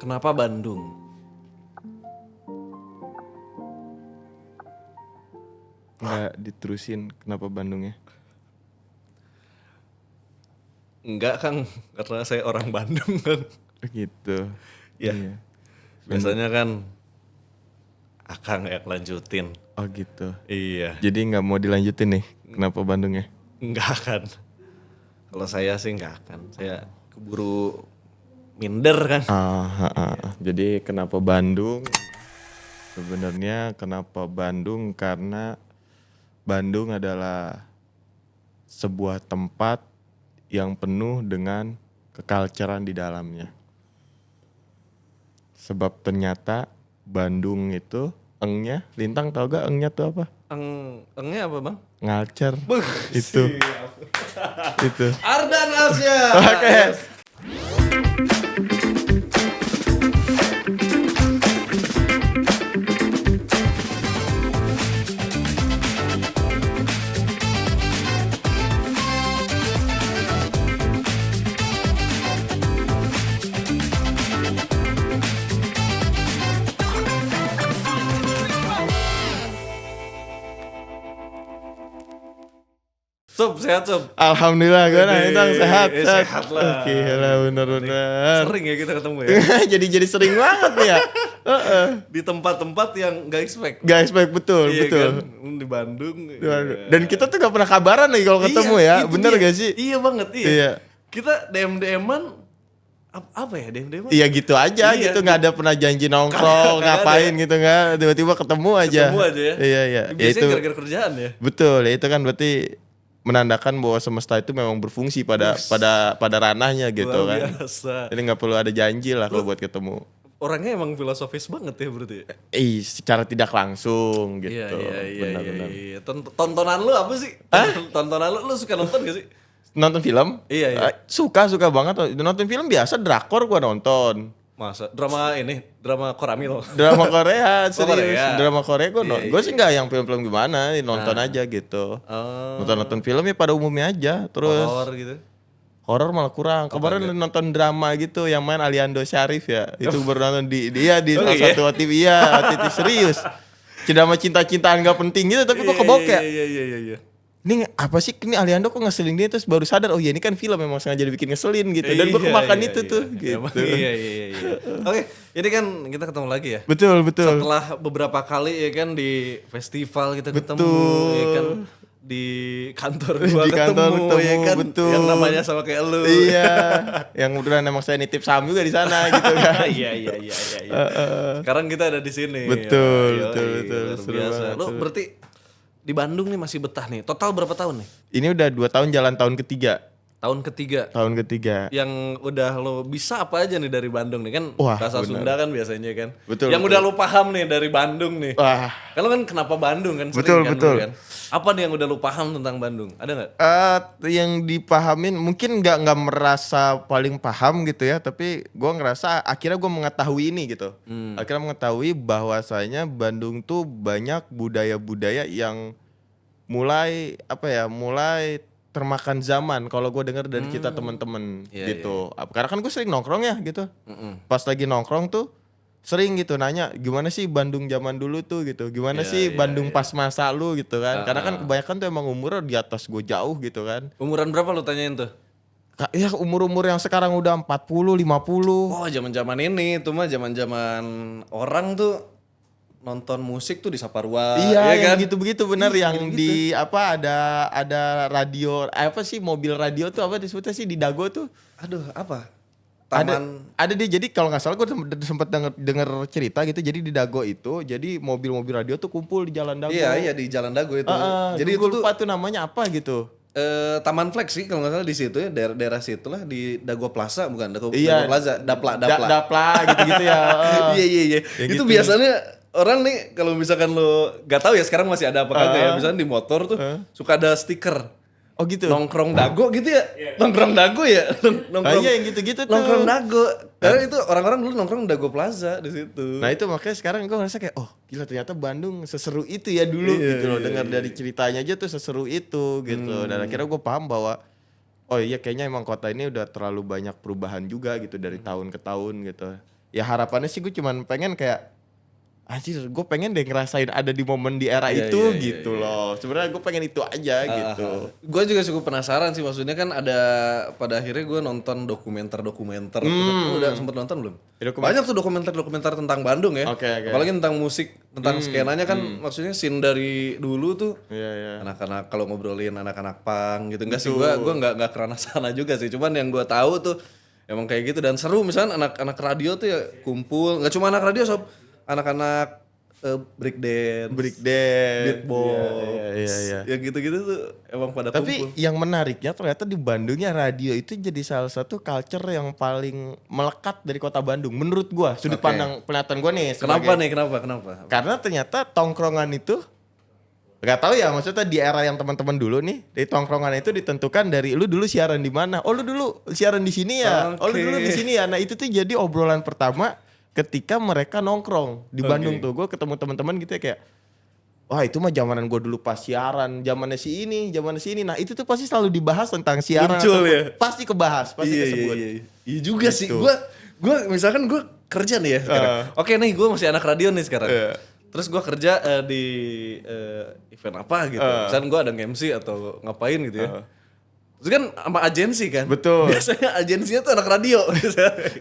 Kenapa Bandung? Nggak diterusin kenapa Bandungnya? Enggak Kang, karena saya orang Bandung kan. Gitu. Ya, Iya. biasanya kan Akang yang lanjutin. Oh gitu. Iya, Jadi nggak mau dilanjutin nih kenapa Bandungnya? enggak akan. Kalau saya sih enggak akan. Saya keburu minder kan. Jadi kenapa Bandung? Sebenarnya kenapa Bandung karena Bandung adalah sebuah tempat yang penuh dengan kekalcaran di dalamnya. Sebab ternyata Bandung itu engnya, Lintang tau gak engnya tuh apa? Engnya apa bang? Ngalcer. Itu. Itu. Ardan Asya. Oke. Sob, sehat sob. Alhamdulillah gue Lintang sehat. Sehat lah. Oke lah bener-bener. Sering ya kita ketemu ya. jadi sering banget nih ya. Di tempat-tempat yang gak expect. Guys baik betul Iya betul. kan? Di Bandung. Dan kita tuh gak pernah kabaran nih kalau ketemu ya. itu Bener dia. gak sih? Iya banget, iya. Iya. Kita DM-DM-an apa ya DM-DM-an? Iya gitu aja Iya. gitu, nggak ada pernah janji nongkrong Kagak ngapain gitu nggak, tiba-tiba ketemu aja. Ketemu aja ya. Iya iya. Ya Biasanya itu gara-gara kerjaan ya. betul, ya itu kan berarti menandakan bahwa semesta itu memang berfungsi pada ranahnya gitu Luar kan. biasa. Jadi nggak perlu ada janji lah kalau buat ketemu. Orangnya emang filosofis banget ya berarti. Secara tidak langsung gitu. Iya. Benar-benar. Tontonan lu apa sih? Tontonan lu suka nonton gak sih? Nonton film? Iya. Suka banget. Nonton film biasa drakor gua nonton. Masa drama Koramil. Drama Korea, serius. Korea. Drama Korea gue sih nggak yang film-film gimana, nonton Nah. aja gitu. Oh, Nonton film ya pada umumnya aja. Terus horor gitu. horor malah kurang. Kemarin nonton drama gitu yang main Aliando Syarif ya. Itu baru nonton di Oh, salah iya? satu TV ya, TV serius. Drama cinta-cintaan gak penting gitu tapi kok kebokeh. Iya. Ini apa sih, ini Aliando kok ngeselin dia, terus baru sadar oh iya ini kan film memang sengaja dibikin ngeselin gitu. Dan gue kemakan itu tuh gitu. Iya. Oke, jadi kan kita ketemu lagi ya. Betul. Setelah beberapa kali ya kan di festival kita ketemu, ya kan di kantor gua Di kantor ketemu, ya kan, betul. yang namanya sama kayak lu. Iya, yang udah emang saya nitip saham juga di sana gitu kan. Iya. Sekarang kita ada di sini. Betul. Luar Seru biasa. banget, Lu seru. berarti di Bandung nih masih betah nih. Total berapa tahun nih? Ini udah 2 tahun jalan tahun ketiga. Tahun ketiga. Tahun ketiga. Yang udah lo bisa apa aja nih dari Bandung nih kan? Wah, bahasa benar. Sunda kan biasanya kan. Betul, Yang betul. udah lo paham nih dari Bandung nih. Wah, Kalau kan kenapa Bandung kan sering Betul, kan, betul. dulu kan? Apa nih yang udah lo paham tentang Bandung? Ada nggak? yang dipahamin mungkin nggak merasa paling paham gitu ya, tapi gue ngerasa akhirnya gue mengetahui ini gitu. Akhirnya mengetahui bahwasanya Bandung tuh banyak budaya-budaya yang mulai termakan zaman kalau gue dengar dari kita teman-teman Iya, gitu. Karena kan gue sering nongkrong ya gitu. Pas lagi nongkrong tuh sering gitu nanya gimana sih Bandung zaman dulu tuh gitu. Gimana sih Bandung pas masa lu gitu kan. Karena kan kebanyakan tuh emang umurnya di atas gue jauh gitu kan. Umuran berapa lo tanyain tuh? Ya umur-umur yang sekarang udah 40, 50. Oh zaman-zaman ini itu mah zaman-zaman orang tuh nonton musik tuh di Saparua. Iya, ya yang kan? gitu-begitu bener Iya, yang gitu. di apa ada radio apa sih mobil radio tuh apa disebutnya sih di Dago tuh. Aduh apa? Ada Taman. dia, jadi kalau nggak salah gue sempat denger cerita gitu, jadi di Dago itu jadi mobil-mobil radio tuh kumpul di Jalan Dago. Iya di Jalan Dago itu. Jadi Jadi gue itu tuh lupa tuh namanya apa gitu. Taman Flex sih kalau nggak salah di situ ya, daerah situlah di Dago Plaza bukan Dago Iya. Plaza, Dapla. Dapla gitu-gitu ya. Iya. Yang Itu gitu. biasanya orang nih kalau misalkan lo gak tahu ya sekarang masih ada apa kagak ya, misalnya di motor tuh suka ada stiker Oh gitu. nongkrong Dago gitu ya. Nongkrong Dago ya. Nongkrong. Iya yang gitu-gitu tuh. Nongkrong Dago. Karena itu orang-orang dulu nongkrong Dago Plaza di situ. Nah itu makanya sekarang gue ngerasa kayak oh gila ternyata Bandung seseru itu ya dulu gitu loh. Dengar dari ceritanya aja tuh seseru itu gitu. Dan akhirnya gue paham bahwa oh iya kayaknya emang kota ini udah terlalu banyak perubahan juga gitu dari tahun ke tahun gitu. ya harapannya sih gue cuman pengen kayak anjir gue pengen deh ngerasain ada di momen di era Iya, itu iya, iya, gitu loh. Sebenarnya gue pengen itu aja gitu. Gue juga cukup penasaran sih, maksudnya kan ada pada akhirnya gue nonton dokumenter. Lu udah sempet nonton belum? Ya, Banyak tuh dokumenter tentang Bandung ya. Oke. Apalagi tentang musik, tentang skenanya kan, maksudnya scene dari dulu tuh. Iya. Anak-anak kalau ngobrolin anak-anak punk gitu. Enggak sih, gue nggak kerana sana juga sih. Cuman yang gue tahu tuh emang kayak gitu dan seru. Misalnya anak-anak radio tuh ya kumpul, nggak cuma anak radio sob, anak-anak breakdance, beatbox, Iya. ya gitu-gitu tuh emang pada Tapi kumpul. yang menariknya ternyata di Bandungnya radio itu jadi salah satu culture yang paling melekat dari kota Bandung menurut gua, sudut Oke. pandang penglihatan gua nih. Kenapa sebagai- nih? Kenapa? Karena ternyata tongkrongan itu nggak tahu ya, maksudnya di era yang teman-teman dulu nih, di tongkrongan itu ditentukan dari lu dulu siaran di mana. Oh lu dulu siaran di sini ya. Oh lu Oke. dulu di sini ya. Nah itu tuh jadi obrolan pertama ketika mereka nongkrong di Bandung tuh. Gue ketemu teman-teman gitu ya kayak, wah itu mah zamanan gue dulu pas siaran, zamannya si ini. Nah itu tuh pasti selalu dibahas tentang siaran. Muncul ya? Pasti kebahas, pasti kesebut. Iya juga sih. Gitu. Gue misalkan gue kerja nih ya sekarang. Oke nih, gue masih anak radio nih sekarang. Terus gue kerja di event apa gitu. Misalkan gue ada MC atau ngapain gitu ya. Terus kan sama agensi kan. Betul. Biasanya agensinya tuh anak radio.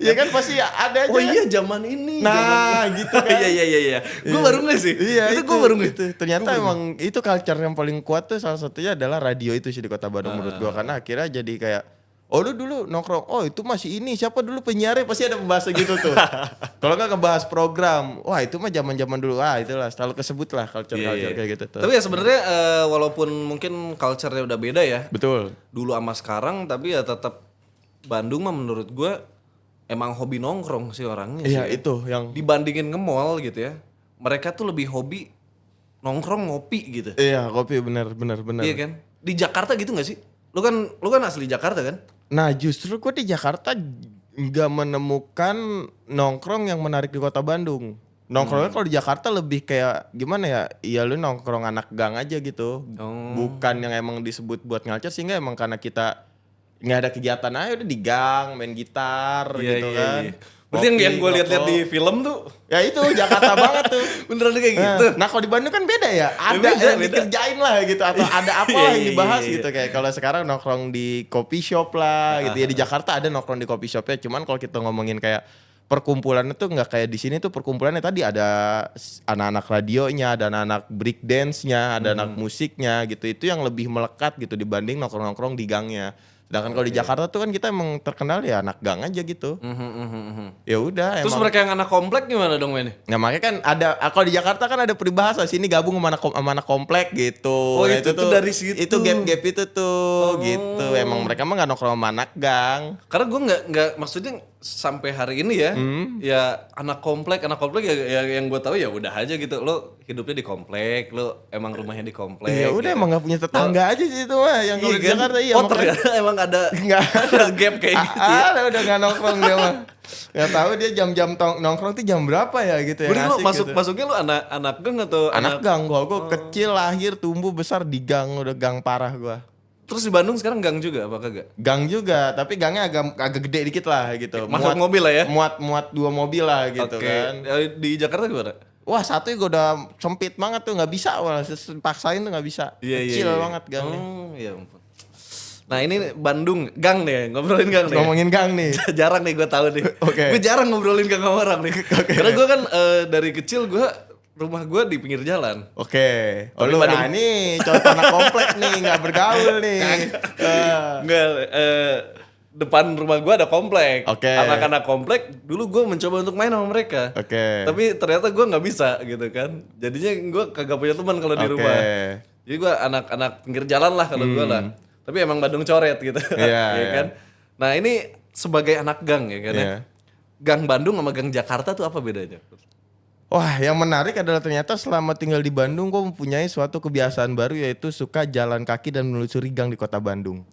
Iya kan pasti ada aja. Oh iya zaman ini. Nah gitu kan. Iya. Gue baru nggak sih. Iya itu gue baru nggak. gitu. Ternyata emang itu culture yang paling kuat tuh salah satunya adalah radio itu sih di kota Bandung menurut gua, karena akhirnya jadi kayak oh lu dulu nongkrong, oh itu masih ini siapa dulu penyiarnya, pasti ada pembahasan gitu tuh. Kalau nggak ngebahas program, wah itu mah zaman dulu, itulah selalu kesebut lah culture kayak gitu tuh. Tapi ya sebenarnya walaupun mungkin culture-nya udah beda ya. Betul. Dulu sama sekarang, tapi ya tetap Bandung mah menurut gue emang hobi nongkrong sih orangnya. Iya sih. itu yang Dibandingin nge-mall gitu ya. Mereka tuh lebih hobi nongkrong ngopi gitu. iya kopi benar. Iya kan? Di Jakarta gitu gak sih? Lu kan asli Jakarta kan? Nah justru gue di Jakarta nggak menemukan nongkrong yang menarik di kota Bandung. Nongkrongnya kalau di Jakarta lebih kayak gimana ya? Iya lu nongkrong anak gang aja gitu. Bukan yang emang disebut buat ngalcer, sehingga emang karena kita nggak ada kegiatan aja udah di gang main gitar gitu kan. Berarti yang gue Ngopi, lihat-lihat di ngerokok. film tuh Ya itu Jakarta banget tuh. beneran kayak gitu. Nah kalau di Bandung kan beda ya. Ada beda, yang beda. dikerjain lah gitu, atau ada apa Iya, yang iya, dibahas iya. gitu. Kayak kalau sekarang nongkrong di coffee shop lah gitu ya. Di Jakarta ada nongkrong di coffee shopnya. Cuman kalau kita ngomongin kayak perkumpulannya tuh nggak kayak di sini tuh. Perkumpulannya tadi ada anak-anak radionya, ada anak break dance-nya, ada anak musiknya gitu. Itu yang lebih melekat gitu dibanding nongkrong-nongkrong di gangnya. Sedangkan kalau di Jakarta tuh kan kita emang terkenal ya anak gang aja gitu. Ya udah Terus emang. mereka yang anak komplek gimana dong mainnya? Nah makanya kan ada, kalau di Jakarta kan ada peribahasa sini gabung sama anak komplek gitu. Oh, Nah, itu tuh dari situ. Itu gap-gap itu tuh gitu. Emang mereka mah gak nongkrong sama anak gang. Karena gue nggak maksudnya sampai hari ini ya, ya anak komplek ya yang gue tahu ya udah aja gitu. Lo hidupnya di komplek, lo emang rumahnya di komplek. Ya udah gitu. emang gak punya tetangga aja sih itu mah yang kalau di kan? Jakarta iya. Oh makanya- ternyata emang ada Nggak ada gap kayak gitu ya. Ada udah gak nongkrong dia mah. Gak tahu dia jam-jam nongkrong tuh jam berapa ya gitu ya. Berarti lo asik gitu. masuknya lo anak gang atau Anak gang gua kecil lahir tumbuh besar di gang, udah gang parah gua. Terus di Bandung sekarang gang juga apa kagak? Gang juga, tapi gangnya agak gede dikit lah gitu. Masuk mobil lah ya? Muat 2 mobil lah gitu Oke. kan. Di Jakarta gimana? Wah satu gue udah sempit banget tuh, nggak bisa, wah paksain tuh nggak bisa. Kecil banget gangnya. Oh, iya ampun. Nah ini Bandung, gang nih, ngobrolin gang nih. Ngomongin gang nih. Jarang nih gue tahu nih. Oke. Gue jarang ngobrolin gang sama orang nih. Karena gue kan dari kecil rumah gue di pinggir jalan. Oke. Oh Tapi lu Bandung- nah nih contoh anak komplek nih, nggak bergaul nih. Enggak, depan rumah gue ada komplek. Oke. Anak-anak komplek, dulu gue mencoba untuk main sama mereka. Oke. Tapi ternyata gue nggak bisa gitu kan. Jadinya gue kagak punya teman kalau di Oke. rumah. Jadi gue anak-anak pinggir jalan lah kalau gue lah. Tapi emang Bandung coret gitu. Iya, ya iya. kan. Nah ini sebagai anak gang ya kan ya. Iya. Gang Bandung sama gang Jakarta tuh apa bedanya? Wah, yang menarik adalah ternyata selama tinggal di Bandung gue mempunyai suatu kebiasaan baru, yaitu suka jalan kaki dan menelusuri gang di kota Bandung.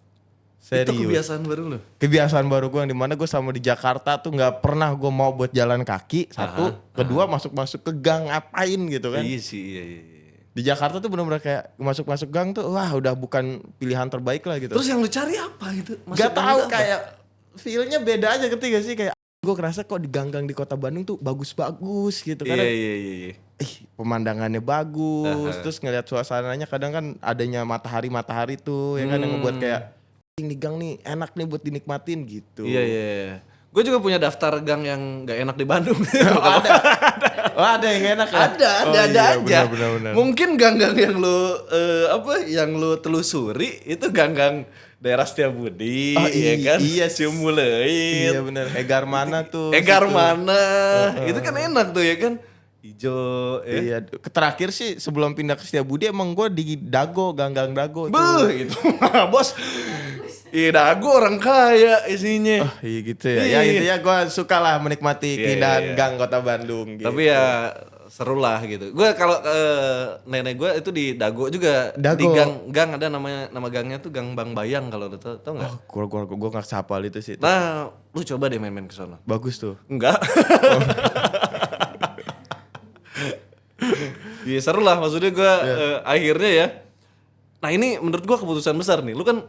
Serius. Itu kebiasaan baru lo. Kebiasaan baru gue yang dimana gue sama di Jakarta tuh nggak pernah gue mau buat jalan kaki, satu. Kedua masuk ke gang ngapain gitu kan. Iya sih, iya. Di Jakarta tuh bener-bener kayak masuk gang tuh wah udah bukan pilihan terbaik lah gitu. Terus yang lu cari apa gitu? Gak gang tahu apa? kayak feel-nya beda aja, ketika sih kayak gue ngerasa kok di gang-gang di kota Bandung tuh bagus-bagus gitu. Kadang Iya. pemandangannya bagus, terus ngeliat suasananya kadang kan adanya matahari tuh ya kan yang ngebuat kayak di gang nih enak nih buat dinikmatin gitu. Iya. Gue juga punya daftar gang yang gak enak di Bandung. Ada yang enak ya? Ada aja. Benar. Mungkin gang-gang yang lu telusuri itu gang-gang daerah Setiabudi, ya kan? Iya, Ciumuleuit. Iya benar. Egar mana tuh? Egar situ. mana? Itu kan enak tuh ya kan? Ijo, ya. Iya, terakhir sih sebelum pindah ke Setiabudi emang gue di Dago, gang-gang Dago itu. Itu mah bos. Iya, Dago orang kaya isinya. Oh iya gitu ya. Iya. Ya intinya gue suka lah menikmati keindahan Iya. gang kota Bandung gitu. Tapi ya seru lah gitu. Gue kalau nenek gue itu di Dago juga. Dago. Di gang ada nama gangnya tuh Gang Bang Bayang kalau lu tau nggak? Gue gak sapal itu sih. Nah, lu coba deh main-main ke sana. Bagus tuh. Enggak. Iya seru lah maksudnya gue akhirnya ya. Nah ini menurut gue keputusan besar nih. Lu kan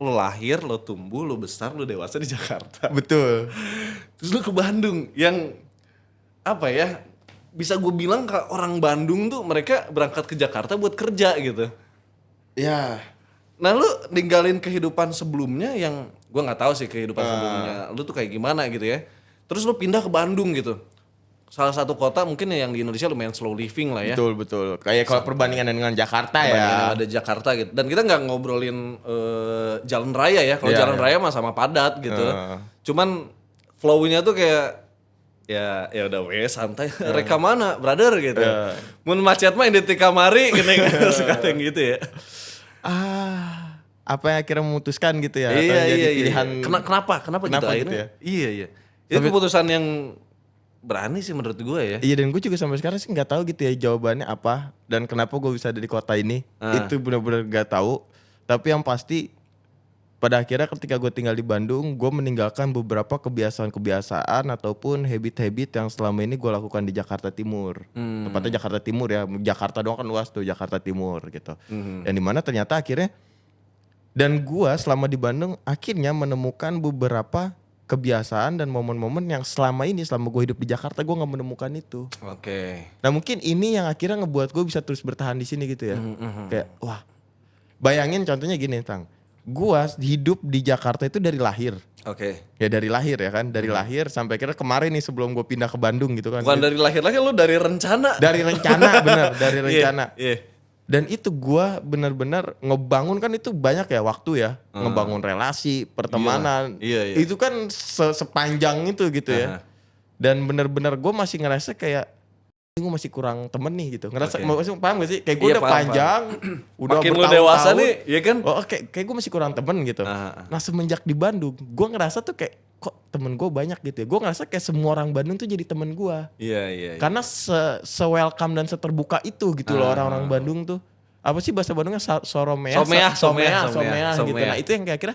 lu lahir, lu tumbuh, lu besar, lu dewasa di Jakarta. Betul. Terus lu ke Bandung yang apa ya? Bisa gue bilang ke orang Bandung tuh mereka berangkat ke Jakarta buat kerja gitu. Ya. Nah lu ninggalin kehidupan sebelumnya yang gue nggak tahu sih kehidupan sebelumnya lu tuh kayak gimana gitu ya. Terus lu pindah ke Bandung gitu. Salah satu kota mungkin yang di Indonesia lumayan slow living lah ya. Betul. Kayak kalau perbandingan dengan Jakarta Perbandingan ada Jakarta gitu. Dan kita nggak ngobrolin jalan raya ya. Kalau jalan raya mah sama padat gitu. Cuman flow-nya tuh kayak ya udah santai. Reka mana brother gitu. Mun macet mah identik kamari gini suka yang gitu ya. Apa yang akhirnya memutuskan gitu ya? Iya, Atau jadi pilihan. Kenapa gitu gitu akhirnya? ya? Iya. Itu keputusan yang berani sih menurut gue ya. Iya dan gue juga sampai sekarang sih nggak tahu gitu ya jawabannya apa dan kenapa gue bisa ada di kota ini. Itu benar-benar nggak tahu. Tapi yang pasti pada akhirnya ketika gue tinggal di Bandung, gue meninggalkan beberapa kebiasaan-kebiasaan ataupun habit-habit yang selama ini gue lakukan di Jakarta Timur. Tepatnya Jakarta Timur ya. Jakarta doang kan luas tuh, Jakarta Timur gitu. Yang dimana ternyata akhirnya dan gue selama di Bandung akhirnya menemukan beberapa kebiasaan dan momen-momen yang selama gue hidup di Jakarta gue nggak menemukan itu. Oke. Nah mungkin ini yang akhirnya ngebuat gue bisa terus bertahan di sini gitu ya. Kayak wah, bayangin contohnya gini Tang, gue hidup di Jakarta itu dari lahir. Oke. Ya dari lahir ya kan, dari lahir sampai kira kemarin nih sebelum gue pindah ke Bandung gitu kan. Bukan dari lahir-lahir, lu dari rencana. Dari rencana bener, dari rencana. Iya. Dan itu gue benar-benar ngebangun kan itu banyak ya waktu ya, ngebangun relasi, pertemanan. Iya. Itu kan sepanjang itu gitu ya. Dan benar-benar gue masih ngerasa kayak gue masih kurang temen nih gitu. Ngerasa maksudnya paham gak sih? Kayak gue udah panjang, udah makin lu dewasa nih, ya kan? Oh, kayak gue masih kurang temen gitu. Nah semenjak di Bandung, gue ngerasa tuh kayak kok temen gue banyak gitu ya. Gue ngerasa kayak semua orang Bandung tuh jadi temen gue. Iya. Karena se-welcome dan seterbuka itu gitu loh orang-orang Bandung tuh. Apa sih bahasa Bandungnya someah gitu. Nah itu yang kayak kira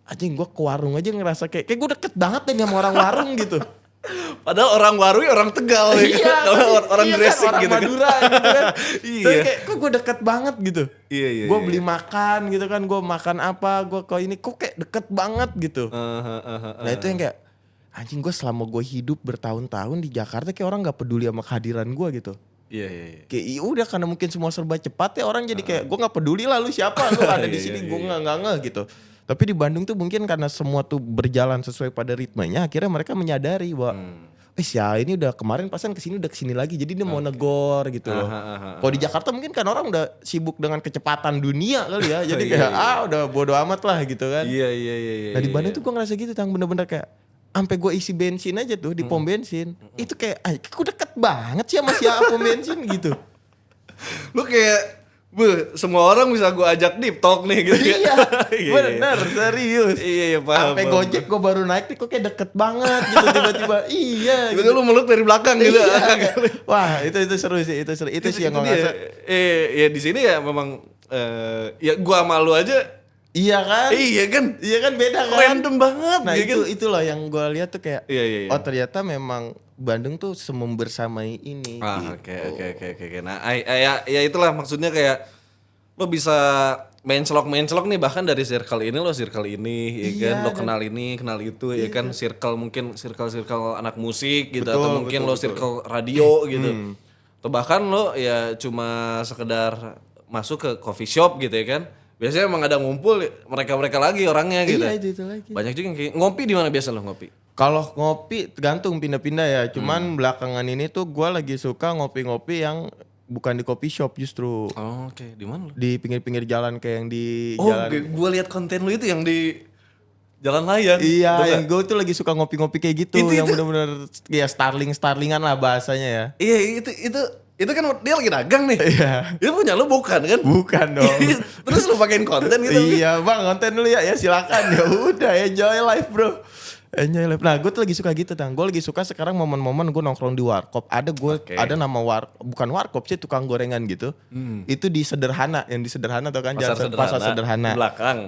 anjing gue ke warung aja ngerasa kayak gue deket banget nih sama orang warung gitu. Padahal orang Warui orang Tegal ya kan? Orang Gresik kan, orang gitu Madura kan. gitu kan. Iya. Tapi kayak kok gue deket banget gitu. Iya. Gue beli makan gitu kan, gue makan apa, gue kok ini kok kayak deket banget gitu. Nah itu yang kayak anjing gue selama gue hidup bertahun-tahun di Jakarta kayak orang gak peduli sama kehadiran gue gitu. Iya. Kayak udah karena mungkin semua serba cepat ya orang jadi kayak gue gak peduli lah lu siapa, lu ada di sini gue nggak gitu. Tapi di Bandung tuh mungkin karena semua tuh berjalan sesuai pada ritmenya, akhirnya mereka menyadari bahwa ya ini udah kemarin pasan kesini udah kesini lagi, jadi dia mau negor gitu loh. Kalau di Jakarta mungkin kan orang udah sibuk dengan kecepatan dunia kali ya, jadi kayak udah bodo amat lah gitu kan. Iya. Nah di Bandung tuh gue ngerasa gitu, Tang, bener-bener kayak sampai gue isi bensin aja tuh di pom bensin, itu kayak aku deket banget sih sama siapa pom bensin gitu. Lu kayak semua orang bisa gue ajak deep talk nih gitu. Iya, bener, serius. Iya, paham. Sampai Gojek gue baru naik nih kok kayak deket banget gitu tiba-tiba. Iya. Gitu lu meluk dari belakang gitu. Iya. Wah, itu seru sih, itu seru. Itu sih yang gue ngerasa. Ya di sini ya memang ya gua sama lu aja. Iya kan? Iya kan beda kan? Random banget. Nah itu loh yang gue lihat tuh kayak iya. oh ternyata memang Bandung tuh semembersamai ini. Oke. Nah, ya itulah maksudnya kayak lo bisa menclok nih bahkan dari circle ini ya kan, Iya, lo kenal ini kenal itu ya kan, circle anak musik gitu, Betul, atau mungkin betul, lo betul. circle radio gitu, atau bahkan lo ya cuma sekedar masuk ke coffee shop gitu ya kan, biasanya emang ada ngumpul mereka lagi orangnya gitu. Iya, itu lagi. Banyak juga yang kayak ngopi. Di mana biasa lo ngopi? Kalau ngopi tergantung pindah-pindah ya. Cuman belakangan ini tuh gue lagi suka ngopi-ngopi yang bukan di coffee shop justru. Oh, oke. Di mana lo? Di pinggir-pinggir jalan kayak yang di Oh, jalan. gue lihat konten lo itu yang di Jalan Layang. Iya, Tau yang nggak? gue tuh lagi suka ngopi-ngopi kayak gitu. Itu- yang bener-bener ya Starlingan lah bahasanya ya. Iya, itu kan dia lagi dagang nih. Iya. Itu punya lo bukan kan? Bukan dong. Terus lu pakein konten gitu. Iya bang, konten dulu ya silakan. Ya udah, enjoy life bro. Enjoy life. Nah gue tuh lagi suka gitu Tang. Gue lagi suka sekarang momen-momen gue nongkrong di warkop. Ada nama bukan warkop sih, tukang gorengan gitu. Itu di Sederhana, yang di Sederhana tuh kan, Pasar Sederhana.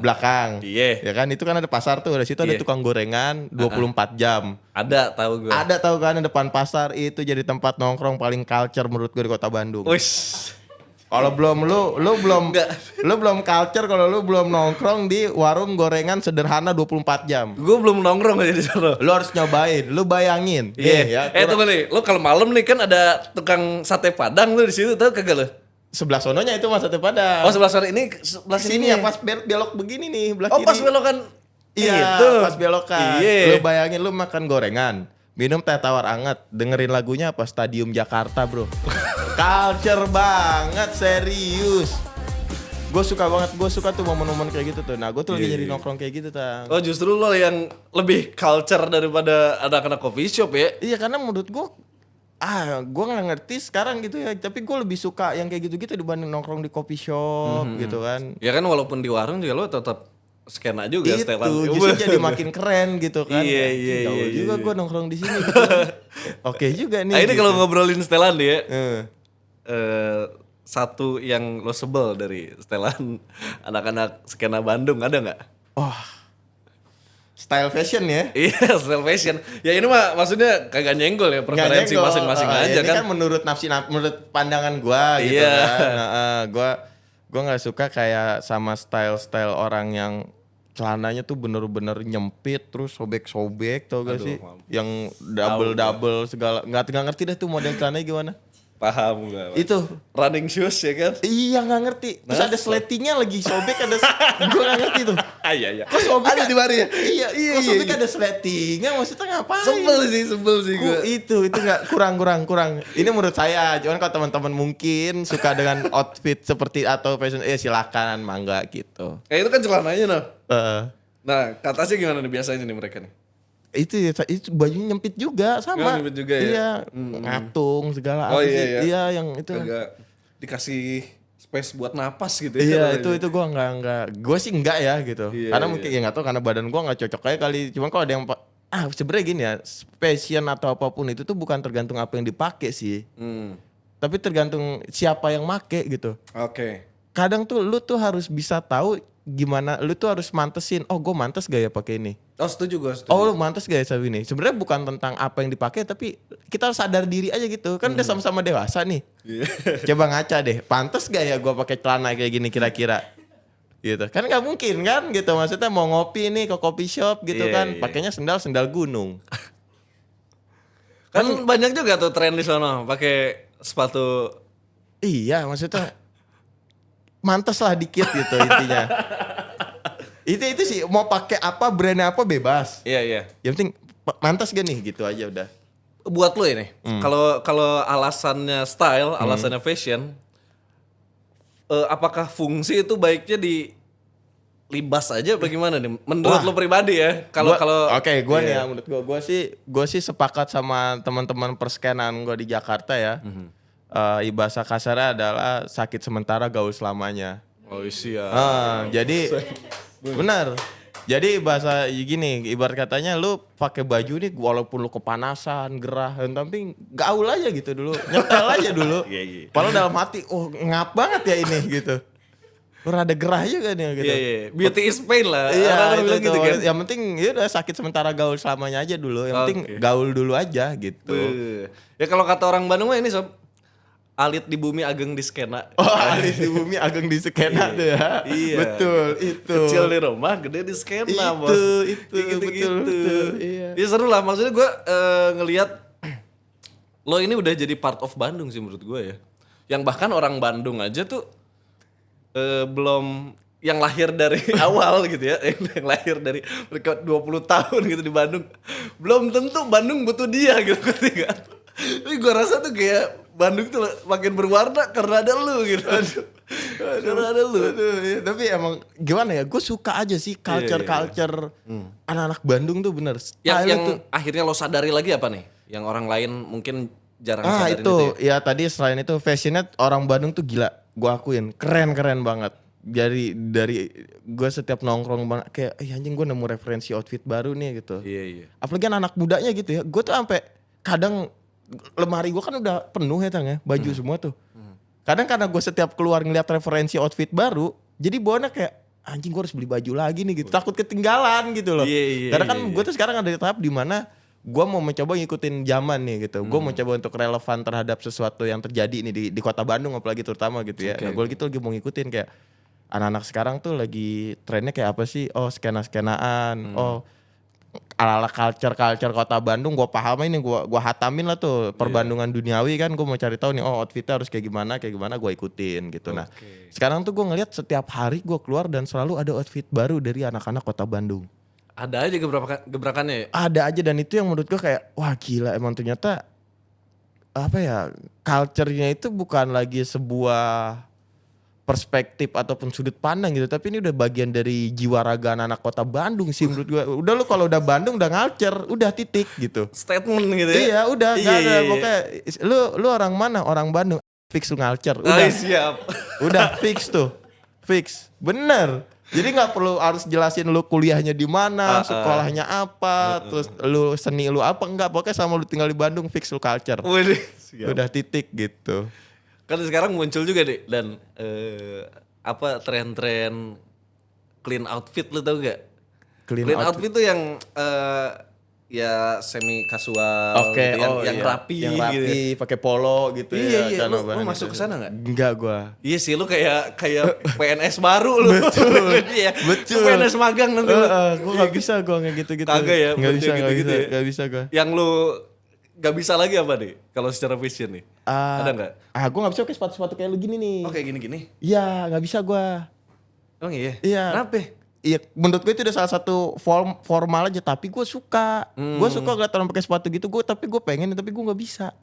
Belakang. Iya. Ya kan, itu kan ada pasar tuh. Di situ ada Iya. tukang gorengan 24 jam. Ada tahu gue. Ada tahu kan, depan pasar itu jadi tempat nongkrong paling culture menurut gue di Kota Bandung. Wis. Kalau belum Enggak. lu belum culture kalau lu belum nongkrong di warung gorengan Sederhana 24 jam. Gue belum nongkrong aja di sana. Lu harus nyobain, lu bayangin. Iya. Tunggu nih, lo kalau malam nih kan ada tukang sate Padang tuh di situ, tahu kagak lo? Sebelah sononya itu Mas Sate Padang. Oh, sebelah sana ini, sebelah sini sini ya pas belok begini nih, belah Oh, kiri. pas belokan. Iya, Itu. pas belokan. Iya. Lu bayangin lu makan gorengan, minum teh tawar anget, dengerin lagunya apa Stadium Jakarta, Bro. Culture banget, serius. Gue suka tuh momen-momen kayak gitu tuh. Nah, gue tuh lagi jadi nongkrong kayak gitu, Tang. Oh, justru lo yang lebih culture daripada anak-anak coffee shop ya? Iya, karena menurut gue gue nggak ngerti sekarang gitu ya, tapi gue lebih suka yang kayak gitu-gitu dibanding nongkrong di coffee shop gitu kan. Ya kan walaupun di warung juga lo tetap skena juga Itu setelan. justru jadi makin keren gitu kan. Iya, Ya, iya, gaul iya, juga iya. gue nongkrong di sini gitu. Oke juga nih. Nah, ini gitu. kalau ngobrolin setelan nih ya. Eh. Satu yang lo sebel dari setelan anak-anak skena Bandung ada nggak? Style fashion ya. Iya, style fashion. Ya ini mah maksudnya kagak nyenggol ya, preferensi Nggak masing-masing nyenggol. aja Ini kan. kan menurut pandangan gua gitu Iya. kan. Gua nggak suka kayak sama style orang yang celananya tuh bener-bener nyempit terus sobek-sobek, tau gak Aduh, sih? mampus. Yang double segala, nggak ngerti deh tuh model celananya gimana. Paham gue. Itu Running shoes ya kan? iya nggak ngerti. Terus ada sletinya lagi sobek, ada gua nggak ngerti tuh. Iya. Kok sobek Ada di mana ya? Iya, kok sobek ada sletinya, maksudnya ngapain? Sebel sih gue. Itu nggak kurang. Ini menurut saya, cuman kalau teman-teman mungkin suka dengan outfit seperti atau fashion, silakan, mangga gitu. Itu kan celananya noh. Eh, Nah, ke atasnya gimana nih biasanya nih mereka nih? itu bajunya nyempit juga sama. Oh, nyempit juga ya? Iya, ngatung segala Oh, apa iya, sih? iya. Iya, yang itu. Kagak dikasih space buat napas gitu Iya, ya. itu gua nggak, gua sih enggak ya gitu. Iya, Karena iya. mungkin ya nggak tahu, karena badan gua nggak cocok kayak kali. Cuman kalau ada yang sebenarnya gini ya, fashion atau apapun itu tuh bukan tergantung apa yang dipakai sih, tapi tergantung siapa yang make gitu. Oke. Kadang tuh lu tuh harus bisa tahu gimana, lu tuh harus mantesin. Oh, gue mantes gak ya pakai ini? Oh, setuju gue. Oh, lu mantes gak ya sama ini? Sebenarnya bukan tentang apa yang dipakai, tapi kita harus sadar diri aja gitu. Kan udah sama-sama dewasa nih. Iya. Coba ngaca deh, pantes gak ya gue pakai celana kayak gini kira-kira? Gitu kan nggak mungkin kan gitu, maksudnya mau ngopi nih ke coffee shop gitu Iya, kan, iya. pakainya sendal gunung. Kan banyak juga tuh tren di sono pakai sepatu. Iya, maksudnya mantes lah dikit gitu intinya. Itu sih mau pakai apa, brandnya apa bebas. Iya. Yang penting mantes gak nih gitu aja udah. Buat lo ini, kalau alasannya style, alasannya fashion, apakah fungsi itu baiknya di libas aja apa gimana nih? Menurut lo pribadi ya? Oke, gue nih ya, menurut gue sih sepakat sama teman-teman perskenan gue di Jakarta ya. Bahasa kasarnya adalah sakit sementara gaul selamanya. Oh iya. Jadi benar. Jadi bahasa gini, ibarat katanya lu pakai baju nih walaupun lu kepanasan, gerah, tapi gaul aja gitu dulu, nyetel aja dulu. Iya. Padahal dalam hati, ngap banget ya ini gitu. Lu rada gerah juga nih gitu. Iya. Beauty is pain lah. Iya, Orang-orang itu, bilang gitu kan. Yang penting ya udah sakit sementara gaul selamanya aja dulu. Yang penting Oke. gaul dulu aja gitu. Ya kalau kata orang Bandung mah ini sob, Alit di bumi ageng di skena. Oh, alis di bumi ageng di skena tuh ya. Iya. Betul, itu. Kecil di rumah, gede di skena, Bos. Itu, betul. Iya. Ya seru lah, maksudnya gue ngelihat lo ini udah jadi part of Bandung sih menurut gue ya. Yang bahkan orang Bandung aja tuh belum yang lahir dari awal gitu ya, yang lahir dari mereka 20 tahun gitu di Bandung, belum tentu Bandung butuh dia gitu ketika. Tapi gue rasa tuh kayak Bandung tuh makin berwarna karena ada lu gitu. Karena ada lu. Iya. Tapi emang gimana ya, gue suka aja sih culture anak-anak Bandung tuh bener. Yang akhirnya lo sadari lagi apa nih? Yang orang lain mungkin jarang sadarin itu ya? ya tadi selain itu fashionnya orang Bandung tuh gila, gue akuin keren banget. Dari gue setiap nongkrong banget kayak anjing gue nemu referensi outfit baru nih gitu. Iya. Apalagi anak mudanya gitu ya, gue tuh sampai kadang lemari gue kan udah penuh ya Tang ya, baju semua tuh. Kadang karena gue setiap keluar ngeliat referensi outfit baru, jadi bawaannya kayak anjing gue harus beli baju lagi nih gitu, takut ketinggalan gitu loh. Karena kan gue tuh sekarang ada di tahap dimana gue mau mencoba ngikutin zaman nih gitu. Gue mau coba untuk relevan terhadap sesuatu yang terjadi nih di kota Bandung apalagi terutama gitu ya. Gue gitu lagi mau ngikutin kayak anak-anak sekarang tuh lagi trennya kayak apa sih? Oh skena-skenaan, oh ala-ala culture kota Bandung gue pahamin nih, gue hatamin lah tuh perbandungan duniawi kan, gue mau cari tahu nih outfitnya harus kayak gimana gue ikutin gitu. Nah sekarang tuh gue ngeliat setiap hari gue keluar dan selalu ada outfit baru dari anak-anak kota Bandung. Ada aja gebrakannya ya? Ada aja, dan itu yang menurut gue kayak wah gila emang ternyata apa ya, culture-nya itu bukan lagi sebuah perspektif ataupun sudut pandang gitu, tapi ini udah bagian dari jiwa raga anak kota Bandung sih menurut gue. Udah lu kalau udah Bandung udah culture, udah titik gitu. Statement gitu ya? Iya udah gak ada pokoknya lu orang mana, orang Bandung, fix lu culture. Udah siap. Udah fix tuh, fix bener. Jadi nggak perlu harus jelasin lu kuliahnya di mana, sekolahnya apa, terus lu seni lu apa, enggak, pokoknya sama lu tinggal di Bandung fix lu culture. Udah titik gitu. Kan sekarang muncul juga deh dan apa tren-tren clean outfit, lu tau gak? Clean outfit tuh yang ya semi kasual gitu, yang rapi gitu. Pakai polo gitu ya. Iya, lu masuk ke sana enggak? Enggak gua. Iya sih, lu kayak PNS baru lu. Betul. Iya. Betul. Lu PNS magang nanti. Gua enggak bisa gua gitu-gitu. Kagak ya? Enggak bisa gua. Yang lu gak bisa lagi apa nih kalau secara fashion nih? Ada enggak? Gua enggak bisa pakai sepatu-sepatu kayak lu gini nih. Oh, kayak gini-gini? Iya, enggak bisa gua. Oh iya? Iya. Kenapa? Iya, menurut gue itu udah salah satu formal aja, tapi gue suka. Gue suka ngeliat orang pakai sepatu gitu, tapi gue pengen, tapi gue nggak bisa.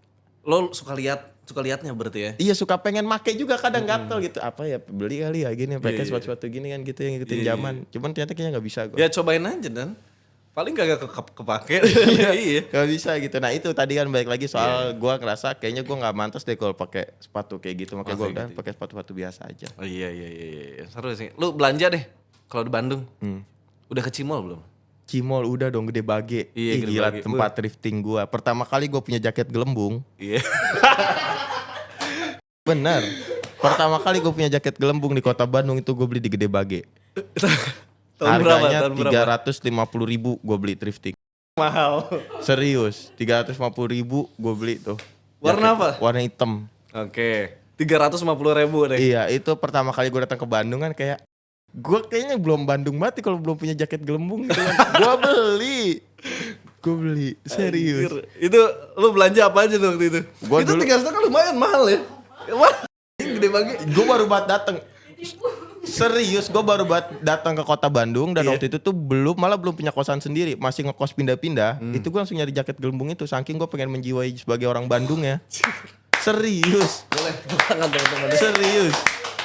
Lo suka liatnya berarti ya? Iya, suka pengen make juga kadang gatel gitu. Apa ya, beli kali ya gini, pakai sepatu-sepatu gini kan gitu yang ngikutin zaman. Cuman ternyata kayaknya nggak bisa gue. Ya cobain aja dan paling kagak kepake. Iya. Gak bisa gitu. Nah itu tadi kan balik lagi soal gue ngerasa kayaknya gue nggak mantas deh kalau pakai sepatu kayak gitu. Makanya gue udah pakai sepatu-sepatu biasa aja. Oh iya. Seru sih. Lu belanja deh kalau di Bandung. Udah ke Cimol belum? Cimol udah dong, Gede Bage. Iya, Gede gila Bage. tempat thrifting gue. Pertama kali gue punya jaket gelembung. Iya. Bener. Pertama kali gue punya jaket gelembung di kota Bandung itu gue beli di Gede Bage. Harganya 350.000 gue beli thrifting. Mahal. Serius, 350.000 gue beli tuh. Warna apa? Warna hitam. Oke. 350.000 deh. Iya, itu pertama kali gue datang ke Bandung kan kayak gue kayaknya belum Bandung banget kalau belum punya jaket gelembung gitu kan. Gue beli, serius. Anjir. Itu lu belanja apa aja tuh waktu itu? Gua itu dulu 300 kan lumayan mahal ya. Wah, gede banget. gue baru banget datang. Serius, gue baru banget datang ke kota Bandung dan waktu itu tuh belum punya kosan sendiri, masih ngekos pindah-pindah. Itu gue langsung nyari jaket gelembung itu, saking gue pengen menjiwai sebagai orang Bandung ya. Serius. Boleh, teman-teman. Serius.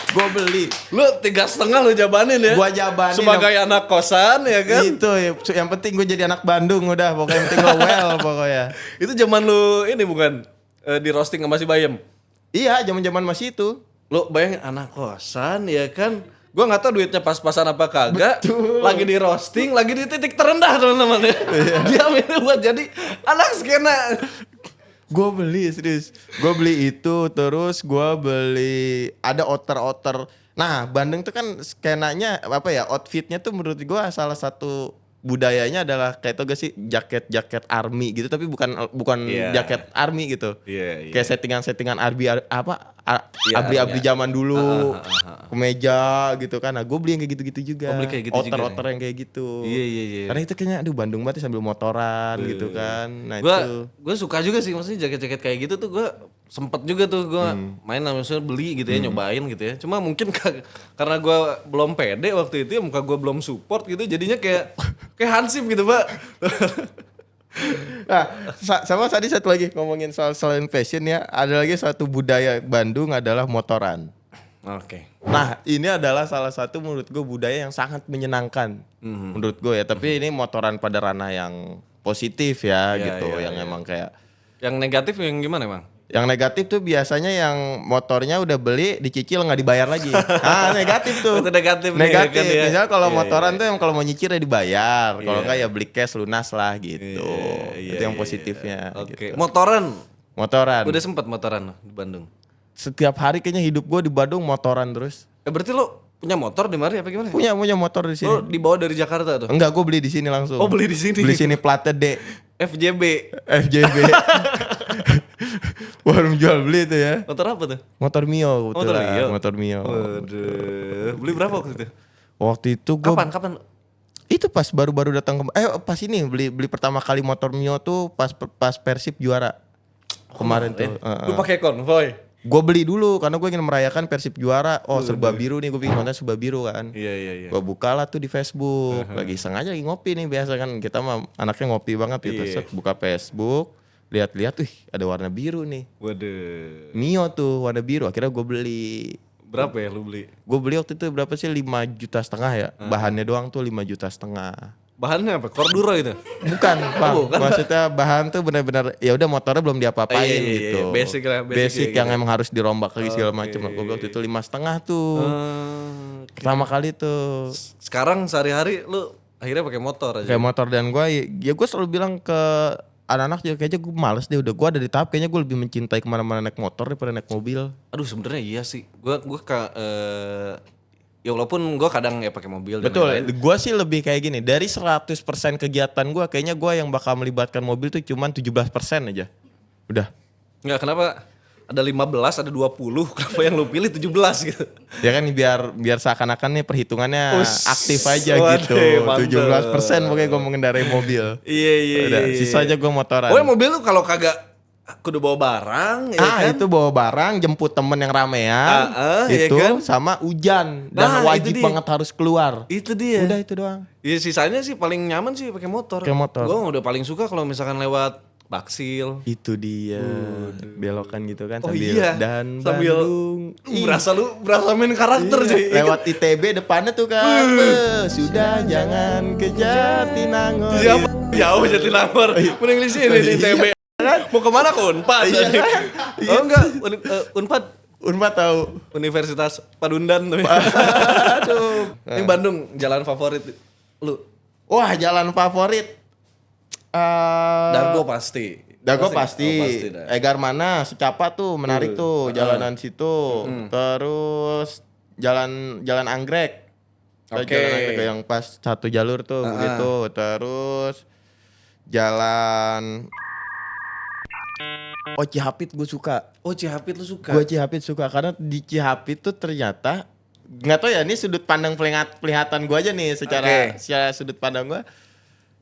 Gue beli. Lu 3,5 lu jabanin ya? Gua jabanin. Sebagai anak kosan ya kan? Itu ya, yang penting gue jadi anak Bandung udah. Pokoknya yang penting gue well pokoknya. Itu zaman lu ini bukan di roasting sama si Bayem? Iya, zaman-zaman masih itu. Lu bayangin anak kosan ya kan? Gua nggak tahu duitnya pas-pasan apa kagak. Betul. Lagi di roasting, lagi di titik terendah teman-teman ya. Dia milih buat jadi anak skena. Gue beli serius. Gue beli itu, terus gue beli ada outer. Nah, Bandung tuh kan skenanya apa ya, outfitnya tuh menurut gue salah satu budayanya adalah kayak tau gak sih jaket army gitu, tapi bukan Iya. jaket army gitu. Iya. Kayak settingan Iya, abri-abri iya. zaman dulu, kemeja gitu kan. Nah, gue beli yang kayak gitu-gitu juga. Oh, beli kayak gitu juga Outer yang kayak gitu. Iya. Karena itu kayaknya aduh Bandung banget sambil motoran gitu kan. Nah, Gue suka juga sih, maksudnya jaket-jaket kayak gitu tuh gue sempet juga tuh gue main maksudnya beli gitu ya, nyobain gitu ya. Cuma mungkin karena gue belum pede waktu itu ya, muka gue belum support gitu, jadinya kayak Hansip gitu, Pak. Nah, sama tadi satu lagi ngomongin soal selain fashion ya, ada lagi satu budaya Bandung adalah motoran. Oke. Nah, ini adalah salah satu menurut gue budaya yang sangat menyenangkan menurut gue ya. Tapi ini motoran pada ranah yang positif ya Iya, gitu, iya, yang iya. emang kayak. Yang negatif yang gimana emang? Yang negatif tuh biasanya yang motornya udah beli dicicil nggak dibayar lagi. Ah, negatif tuh. Itu negatif nih, Negatif. kan ya. Misalnya kalau Iya, motoran iya. tuh yang kalau mau nyicil ya dibayar. Kalau Iya. enggak ya beli cash lunas lah gitu. Iya, Itu yang iya, positifnya. iya. Oke. Gitu. Motoran. Motoran. Udah sempet motoran di Bandung. Setiap hari kayaknya hidup gue di Bandung motoran terus. Berarti lo punya motor di Mari apa gimana? Punya motor di sini. Lo dibawa dari Jakarta tuh? Enggak, gue beli di sini langsung. Oh, beli di sini. Beli sini platnya D. FJB. FJB. Warung jual beli itu ya. Motor apa tuh? Motor Mio Motor kebetulan. Mio? Motor Mio. Waduh. Beli berapa waktu itu? Waktu itu gue Kapan? itu pas baru-baru datang pas ini beli pertama kali motor Mio tuh pas Persib juara. Kemarin tuh. Lu pakai konvoy? Gue beli dulu karena gue ingin merayakan Persib juara. Oh, serba biru nih, gue bikin konten serba biru kan. Iya. Gue bukalah tuh di Facebook. Lagi sengaja lagi ngopi nih, biasa kan kita mah anaknya ngopi banget gitu. Iya. Set, buka Facebook, lihat-lihat, wih ada warna biru nih. Waduh. Mio tuh warna biru. Akhirnya gue beli. Berapa ya lu beli? Gue beli waktu itu berapa sih, 5,5 juta ya. Bahannya doang tuh 5,5 juta. Bahannya apa? Corduro itu? Bukan, Bang. bukan. Maksudnya bahan tuh benar-benar ya udah motornya belum diapa-apain Iya, gitu. basic lah, Basic ya yang gitu. emang harus dirombak lagi segala macem. Gue waktu itu 5,5 tuh. Pertama kali tuh. Sekarang sehari-hari lu akhirnya pakai motor aja. Kayak motor, dan gue ya gue selalu bilang ke anak-anak juga, kayaknya gue males deh, udah gue ada di tahap kayaknya gue lebih mencintai kemana-mana naik motor daripada naik mobil. Aduh, sebenarnya iya sih. Gua ya walaupun gua kadang ya pakai mobil dan Betul, lain-lain. gue sih lebih kayak gini, dari 100% kegiatan gue kayaknya gue yang bakal melibatkan mobil tuh cuman 17% aja. Udah. Enggak, kenapa? Ada 15, ada 20, kenapa yang lu pilih 17 gitu? Ya kan biar seakan-akan nih perhitungannya aktif aja waduh, gitu. mantap. 17% pokoknya gue mengendarai mobil. Iya. Udah, sisanya gue motoran. Oh, mobil lu kalau kagak kudu bawa barang ya kan? Itu bawa barang, jemput temen yang ramean, iya itu kan? sama hujan dan Nah, wajib itu dia. banget harus keluar. Itu dia. Udah itu doang. Ya sisanya sih paling nyaman sih pakai motor. Pakai motor. Gua udah paling suka kalau misalkan lewat Baksil. Itu dia. Belokan gitu kan Oh sambil iya. dan Sambil Bandung. berasa main karakter Iya, cuy. lewat ITB depannya tuh kan. Sudah jangan kejar Tinangor. Siapa? Jauh Jatinangor. Mending di sini di ITB. Mau kemana ke Unpad? Oh enggak, Unpad. Unpad tahu. Universitas Padundan tuh. Aduh. Ini Bandung, jalan favorit lu. Wah, jalan favorit. Dago pasti. Dago Oh, pasti. dah. Egar mana? Secapa tuh menarik tuh jalanan situ. Terus jalan Anggrek. Oke. Jalan Anggrek yang pas satu jalur tuh begitu. Terus jalan Cihapit gue suka. Oh, Cihapit lu suka? Gue Cihapit suka karena di Cihapit tuh ternyata nggak tahu ya, ini sudut pandang pelihatan gue aja nih secara sudut pandang gue.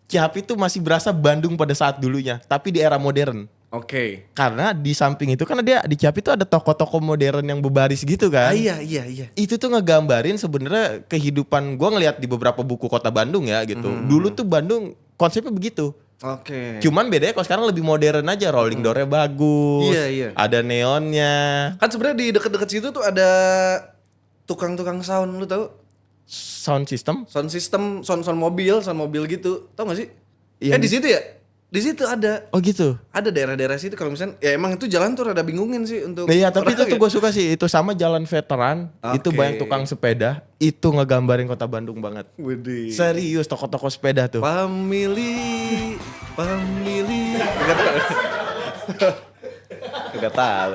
Cihapit tuh masih berasa Bandung pada saat dulunya, tapi di era modern. Oke. Karena di samping itu kan dia di Cihapit tuh ada toko-toko modern yang berbaris gitu kan. Iya. Itu tuh ngegambarin sebenarnya kehidupan gue ngelihat di beberapa buku kota Bandung ya gitu. Dulu tuh Bandung konsepnya begitu. Oke. Cuman bedanya kalau sekarang lebih modern aja, rolling door-nya bagus. Iya. Ada neonnya. Kan sebenarnya di deket-deket situ tuh ada tukang-tukang sound, lu tahu? Sound system. Sound mobil gitu. Tahu gak sih? Iya. Di situ ya? Di situ ada. Oh gitu. Ada daerah-daerah situ kalau misalnya ya emang itu jalan tuh rada bingungin sih untuk Iya, tapi itu orang tuh ya. gue suka sih. Itu sama jalan veteran. Itu Oke. banyak tukang sepeda. Itu ngegambarin kota Bandung banget. Widih. Serius, toko-toko sepeda tuh. Family. Gak tahu.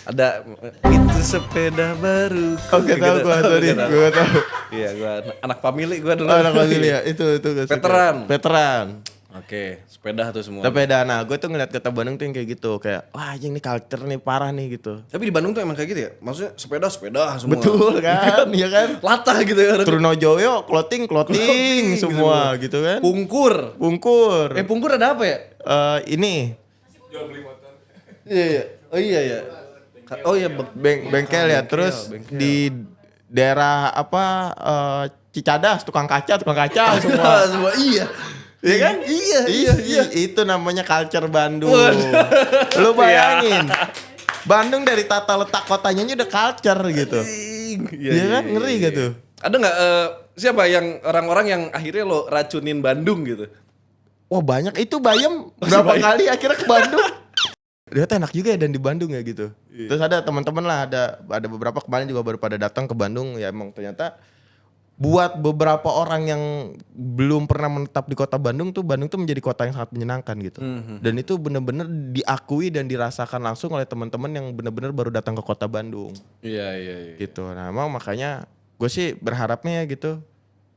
Ada itu sepeda baru. Oke, tahu gue tadi. Gue tahu. Iya, gua anak family gua dulu. Oh, anak family ya. Itu gua suka. Veteran. Veteran. Oke, sepeda tuh semua. Sepeda. Nah, gue tuh ngeliat kota Bandung tuh yang kayak gitu, kayak wah anjing nih culture nih parah nih gitu. Tapi di Bandung tuh emang kayak gitu ya? Maksudnya sepeda semua. Betul kan? Iya kan? Latah gitu ya. Trunojoyo clothing semua gitu kan. Pungkur. Pungkur ada apa ya? Ini Iya. Oh iya ya. Oh iya bengkel ya. Terus bengkel. di daerah apa Cicadas tukang kaca semua. Semua iya. Iya kan? Iya. Itu namanya culture Bandung. Lu bayangin. Bandung dari tata letak kotanya udah culture gitu. Iya kan? Ngeri gak tuh? Ada nggak siapa yang orang-orang yang akhirnya lo racunin Bandung gitu? Wah banyak. Itu Bayem berapa kali akhirnya ke Bandung. Ternyata enak juga ya dan di Bandung ya gitu. Terus ada teman-teman lah, ada beberapa kemarin juga baru pada datang ke Bandung ya, emang ternyata buat beberapa orang yang belum pernah menetap di kota Bandung tuh menjadi kota yang sangat menyenangkan gitu. Dan itu benar-benar diakui dan dirasakan langsung oleh teman-teman yang benar-benar baru datang ke kota Bandung. Iya. Gitu. Nah, emang makanya gue sih berharapnya ya gitu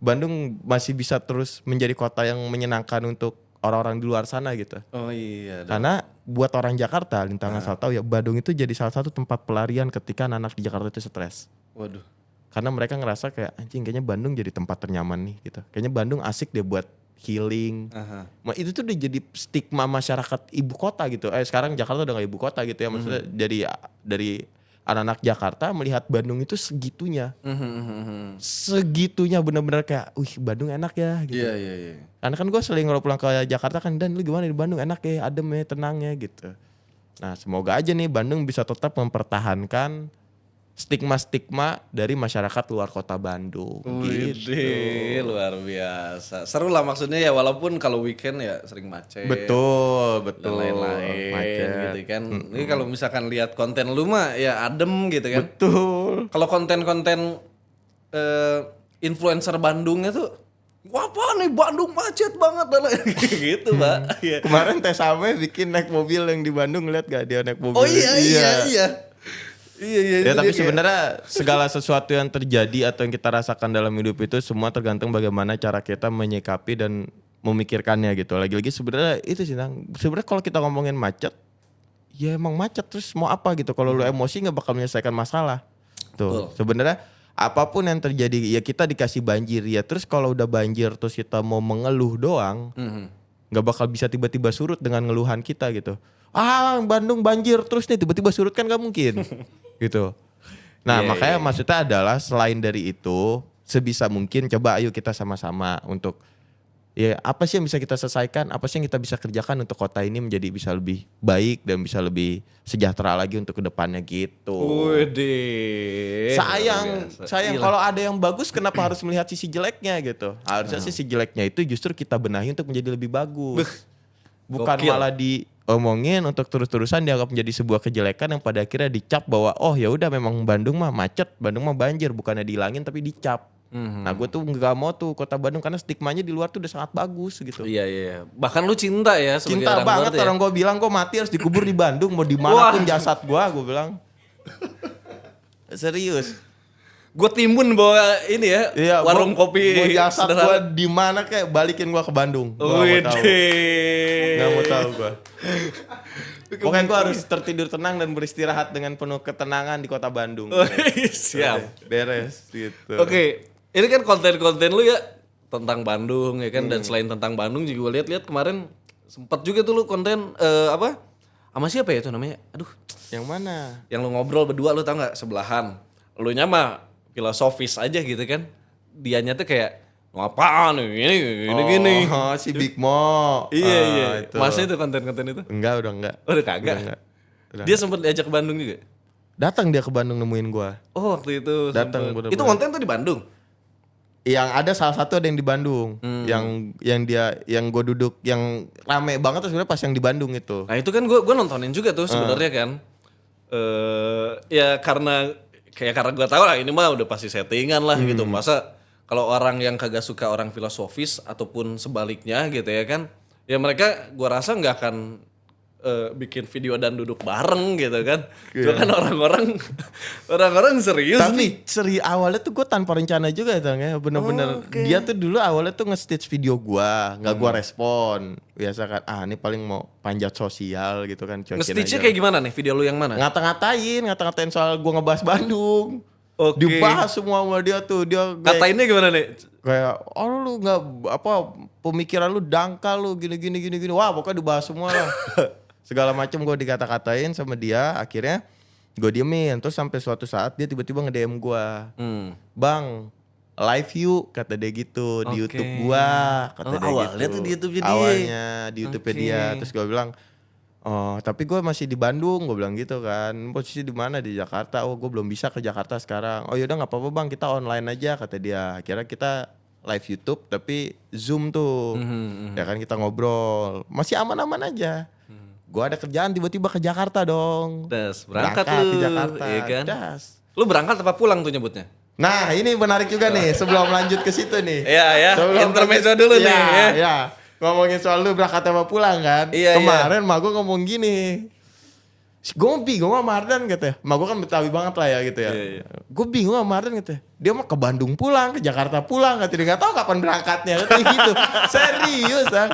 Bandung masih bisa terus menjadi kota yang menyenangkan untuk orang-orang di luar sana gitu. Oh iya. Karena buat orang Jakarta, Lintang asal tahu ya, Bandung itu jadi salah satu tempat pelarian ketika anak-anak di Jakarta itu stres. Waduh. Karena mereka ngerasa kayak anjing kayaknya Bandung jadi tempat ternyaman nih gitu. Kayaknya Bandung asik deh buat healing. Itu tuh udah jadi stigma masyarakat ibu kota gitu. Sekarang Jakarta udah gak ibu kota gitu ya. Maksudnya dari anak-anak Jakarta melihat Bandung itu segitunya. Segitunya benar-benar kayak, wih Bandung enak ya gitu. Iya. Karena kan gue sering kalau pulang ke Jakarta kan, dan lu gimana di Bandung, enak ya, adem ya, tenang ya gitu. Nah semoga aja nih Bandung bisa tetap mempertahankan stigma-stigma dari masyarakat luar kota Bandung. Gitu. Luar biasa. Seru lah maksudnya ya, walaupun kalau weekend ya sering macet. Betul. Dan lain-lain Macet. gitu kan. Ini kalau misalkan lihat konten lu mah ya adem gitu kan. Betul. Kalau konten-konten influencer Bandungnya tuh, wah apa nih Bandung macet banget dan lain gitu Pak. Iya. Kemarin Tesame bikin naik mobil yang di Bandung, ngeliat gak dia naik mobil? Oh iya. Ya tapi sebenarnya segala sesuatu yang terjadi atau yang kita rasakan dalam hidup itu semua tergantung bagaimana cara kita menyikapi dan memikirkannya gitu. Lagi-lagi sebenarnya itu sih, sebenarnya kalau kita ngomongin macet, ya emang macet, terus mau apa gitu. Kalau lu emosi nggak bakal menyelesaikan masalah. Tuh sebenarnya apapun yang terjadi ya kita dikasih banjir ya. Terus kalau udah banjir terus kita mau mengeluh doang, nggak bakal bisa tiba-tiba surut dengan ngeluhan kita gitu. Bandung banjir terus nih tiba-tiba surut kan nggak mungkin. Gitu. Nah makanya maksudnya adalah selain dari itu sebisa mungkin coba ayo kita sama-sama untuk ya apa sih yang bisa kita selesaikan, apa sih yang kita bisa kerjakan untuk kota ini menjadi bisa lebih baik dan bisa lebih sejahtera lagi untuk kedepannya gitu. Sayang kalau ada yang bagus kenapa harus melihat sisi jeleknya gitu. Harusnya sisi jeleknya itu justru kita benahi untuk menjadi lebih bagus. Bukan malah diomongin untuk terus-terusan dianggap menjadi sebuah kejelekan yang pada akhirnya dicap bahwa oh ya udah memang Bandung mah macet, Bandung mah banjir, bukannya dihilangin tapi dicap. Nah gue tuh nggak mau tuh kota Bandung karena stigmanya di luar tuh udah sangat bagus gitu. Iya. Bahkan lu cinta ya sebagai cinta orang banget luar orang gue bilang gue mati harus dikubur di Bandung mau di mana pun jasad gue bilang. Serius. Gue timbun bawa ini ya, warung kopi. Gua jasad gue di mana kayak balikin gue ke Bandung. Gak mau tahu gue. Pokoknya gue harus tertidur tenang dan beristirahat dengan penuh ketenangan di kota Bandung. Siap. Beres gitu. Oke, ini kan konten-konten lu ya tentang Bandung ya kan, dan selain tentang Bandung juga gue lihat kemarin sempat juga tuh lu konten apa? Sama siapa ya itu namanya? Aduh, yang mana? Yang lu ngobrol berdua, lu tau nggak, sebelahan. Lu nyama filosofis aja gitu kan. Dianya tuh kayak ngapaan ini gini. Oh, si Big Mo. Iya. Itu. Masa itu konten-konten itu? Udah enggak. Udah kagak. Udah. Dia sempat diajak ke Bandung juga. Datang dia ke Bandung nemuin gua. Oh, waktu itu. Datang. Itu konten tuh di Bandung. Yang ada salah satu ada yang di Bandung. Yang gue duduk yang rame banget tuh sebenarnya pas yang di Bandung itu. Nah, itu kan gua nontonin juga tuh sebenarnya kan. Ya karena gue tahu lah ini mah udah pasti settingan lah gitu. Masa kalau orang yang kagak suka orang filosofis ataupun sebaliknya gitu ya kan, ya mereka gua rasa nggak akan bikin video dan duduk bareng gitu kan. Cuma kan orang-orang serius nih. Tapi awalnya tuh gue tanpa rencana juga ya Tang ya. Bener-bener dia tuh dulu awalnya tuh nge-stitch video gue. Gak gue respon. Biasa kan ini paling mau panjat sosial gitu kan. Nge-stitchnya kayak gimana nih video lu yang mana? Ngata-ngatain soal gue ngebahas Bandung. Oke. Dibahas semua sama dia tuh. Dia Katainnya gimana nih? kayak lu nggak pemikiran lu dangkal lu gini. Wah pokoknya dibahas semua lah. Segala macam gue dikata-katain sama dia. Akhirnya gue diemin. Terus sampai suatu saat dia tiba-tiba nge-DM gue. Bang, live yuk kata dia gitu di YouTube gue. Kata dia awalnya gitu. tuh di YouTube-nya dia. Awalnya di YouTube-nya dia. Terus gue bilang, oh tapi gue masih di Bandung. Gue bilang gitu kan. Posisi di mana? Di Jakarta. Oh gue belum bisa ke Jakarta sekarang. Oh yaudah gak apa-apa bang, kita online aja kata dia. Akhirnya kita live YouTube tapi Zoom tuh. Ya kan kita ngobrol. Masih aman-aman aja. Gue ada kerjaan tiba-tiba ke Jakarta dong. Berangkat lu ke Jakarta. iya kan? Das. Lu berangkat apa pulang tuh nyebutnya? Nah ini menarik juga nih sebelum lanjut ke situ nih. Iya Sebelum intermezzo dulu nih ya. Ya. Ngomongin soal lu berangkat apa pulang kan. Iya, Kemarin mah gue ngomong gini. Gue bingung sama Mardan gitu ya. Mak gue kan Betawi banget lah ya gitu ya. Iya. Gue bingung sama Mardan gitu ya. Dia mah ke Bandung pulang, ke Jakarta pulang. Dia gak tahu kapan berangkatnya. Katanya gitu. Serius kan.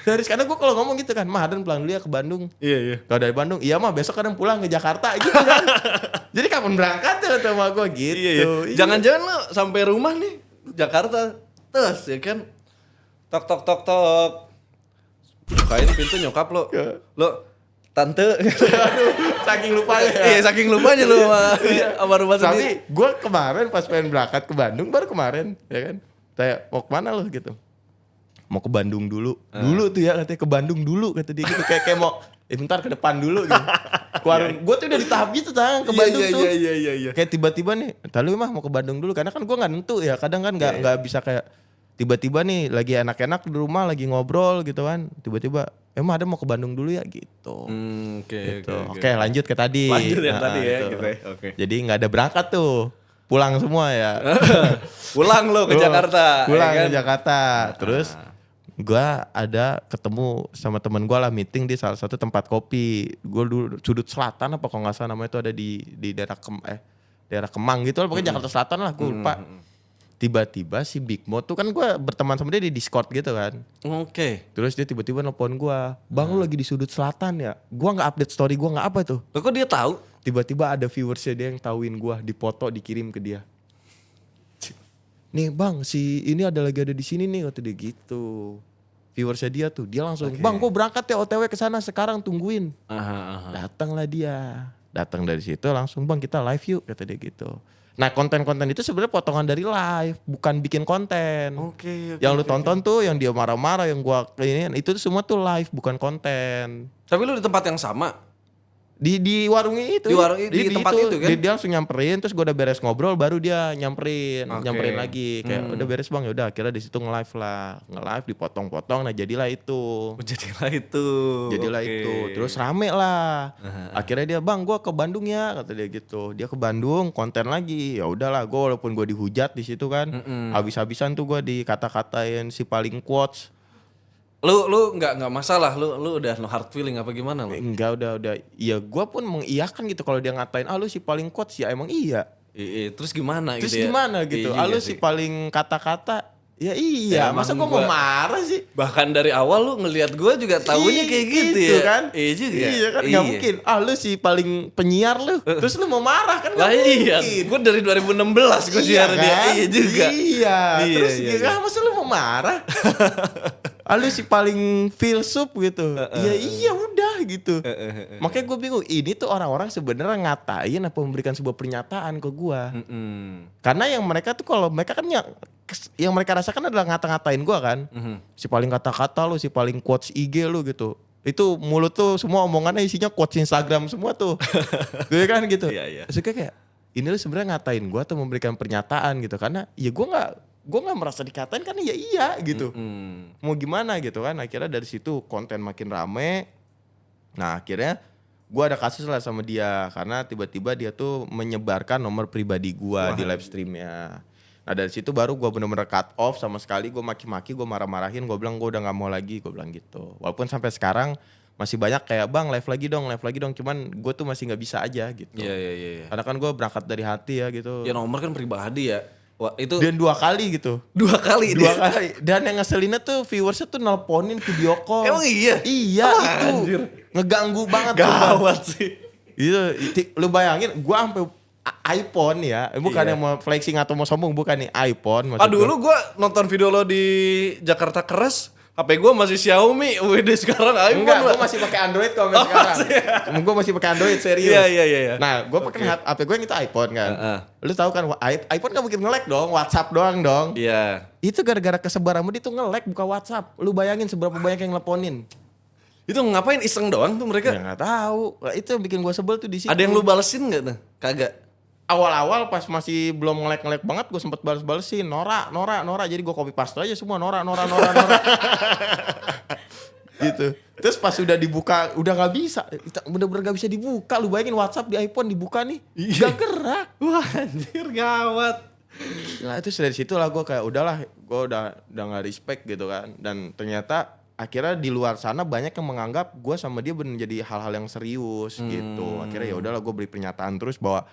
Serius karena gue kalau ngomong gitu kan. Mardan pulang dulu ya ke Bandung. Iya. Kalau dari Bandung, iya mah besok kadang pulang ke Jakarta gitu kan. Jadi kapan berangkatnya sama gue gitu. Iya. Jangan-jangan lu sampai rumah nih Jakarta. Terus ya kan. Tok. Bukain pintu nyokap lo. Lo tante. Aduh, saking lupanya. Iya saking lupanya lu sama rumah Tapi sendiri. gue kemarin pas pengen berangkat ke Bandung baru kemarin ya kan. Saya mau kemana lo gitu. Mau ke Bandung dulu. Dulu tuh ya katanya ke Bandung dulu kata dia gitu. Kayak mau bentar ke depan dulu gitu. Gue tuh udah di tahap gitu Tang ke Bandung tuh. Iya. Kayak tiba-tiba nih, lu mah mau ke Bandung dulu karena kan gue nggak nentu ya. Kadang kan nggak bisa kayak tiba-tiba nih lagi enak-enak di rumah lagi ngobrol gitu kan. Tiba-tiba emang ada mau ke Bandung dulu ya gitu. Oke, lanjut ke tadi. Lanjut yang tadi ya gitu. gitu. Oke. Jadi nggak ada berangkat tuh. Pulang semua ya. Pulang lo ke Jakarta. Pulang ya kan? ke Jakarta. Terus gua ada ketemu sama temen gua lah meeting di salah satu tempat kopi. Gua dulu sudut selatan apa kalau nggak salah namanya itu ada di daerah daerah Kemang gitu lah. Pokoknya Jakarta Selatan lah gua lupa. Tiba-tiba si Big Mo tuh kan gue berteman sama dia di Discord gitu kan. Oke. Terus dia tiba-tiba nelpon gue. Bang lu lagi di sudut selatan ya? Gue gak update story gue gak apa tuh. Loh, kok dia tahu? Tiba-tiba ada viewersnya dia yang tauin gue. Dipoto dikirim ke dia. Nih bang si ini ada di sini nih kata dia gitu. Viewersnya dia tuh. Dia langsung bang gue berangkat ya OTW ke sana sekarang tungguin. Datanglah dia. Datang dari situ langsung bang kita live yuk kata dia gitu. Nah konten-konten itu sebenarnya potongan dari live, bukan bikin konten. Oke. Yang lu tonton tuh, yang dia marah-marah, yang gua ini, itu tuh semua tuh live, bukan konten. Tapi lu di tempat yang sama? Di warung itu. Di tempat itu kan? Dia langsung nyamperin, terus gua udah beres ngobrol, baru dia nyamperin lagi. Kayak udah beres bang, yaudah akhirnya di situ nge-live lah. Nge-live dipotong-potong, nah jadilah itu. Jadilah itu. Terus rame lah. Akhirnya dia bang gua ke Bandung ya kata dia gitu. Dia ke Bandung konten lagi. Ya udahlah gua walaupun gua dihujat di situ kan. Habis-habisan tuh gua dikata-katain si paling quotes. Lu nggak masalah, lu udah no hard feeling apa gimana lu? Enggak udah. Iya gua pun mengiyakan gitu kalau dia ngatain lu si paling quotes ya emang iya. Terus gimana Terus gitu ya? gimana gitu. Lu si paling kata-kata ya iya. Masa gua mau marah sih? Bahkan dari awal lu ngelihat gua juga taunya kayak gitu ya. Kan? Iya juga. Iya kan nggak mungkin. Lu si paling penyiar lu. Terus lu mau marah kan nggak iya. mungkin. Gua dari 2016 gua siaran dia. Iya juga. Iya. Terus masa lu mau marah? Lu si paling filsuf gitu. Iya udah gitu. Makanya gue bingung. Ini tuh orang-orang sebenarnya ngatain apa memberikan sebuah pernyataan ke gue. Karena yang mereka tuh kalau mereka kan yang mereka rasakan adalah ngata-ngatain gue kan. Si paling kata-kata lu, si paling quotes IG lu gitu. Itu mulut tuh semua omongannya isinya quotes Instagram semua tuh. Gue kan gitu. Terus kayak ini lu sebenarnya ngatain gue atau memberikan pernyataan gitu. Karena ya gue gak merasa dikatain kan iya gitu. Mau gimana gitu kan. Akhirnya dari situ konten makin rame. Nah akhirnya gue ada kasus lah sama dia. Karena tiba-tiba dia tuh menyebarkan nomor pribadi gue di live streamnya. Nah dari situ baru gue bener-bener cut off sama sekali. Gue maki-maki, gue marah-marahin. Gue bilang gue udah gak mau lagi. Gue bilang gitu. Walaupun sampai sekarang masih banyak kayak bang live lagi dong, cuman gue tuh masih nggak bisa aja gitu. Iya. Karena kan gue berangkat dari hati ya gitu. Ya nomor kan pribadi ya. Wah itu Dan 2 kali gitu. 2 kali 2 kali. Dan yang ngeselinnya tuh viewersnya tuh nelponin video call. Emang iya? Iya Oh, itu. anjir. Ngeganggu banget. Gawat sih. Lu bayangin gue sampai iPhone ya. Bukan yang mau flexing atau mau sombong, bukan nih iPhone. Dulu gue nonton video lo di Jakarta Keras. HP gue masih Xiaomi, sekarang iPhone. Enggak, gue masih pakai Android kalau sekarang. Gue masih pakai Android serius. Iya. Nah, gue pakai HP gue yang itu iPhone kan. Lu tahu kan iPhone kan mungkin nge-lag dong, WhatsApp doang dong. Iya. Itu gara-gara kesebaranmu itu nge-lag buka WhatsApp. Lu bayangin seberapa banyak yang ngeleponin. Itu ngapain iseng doang tuh mereka? Ya nggak tahu. Itu yang bikin gue sebel tuh di situ. Ada yang lu balesin nggak tuh? Kagak. Awal-awal pas masih belum nge-lag banget gue sempet bales-balesin Nora. Jadi gue copy paste aja semua Nora. Gitu. Terus pas udah dibuka udah nggak bisa, bener-bener nggak bisa dibuka. Lu bayangin WhatsApp di iPhone dibuka nih, nggak gerak. Wah anjir gawat. Nah itu dari situ lah gue kayak udahlah, gue udah nggak respect gitu kan. Dan ternyata akhirnya di luar sana banyak yang menganggap gue sama dia bener jadi hal-hal yang serius gitu. Akhirnya ya udahlah gue beri pernyataan terus bahwa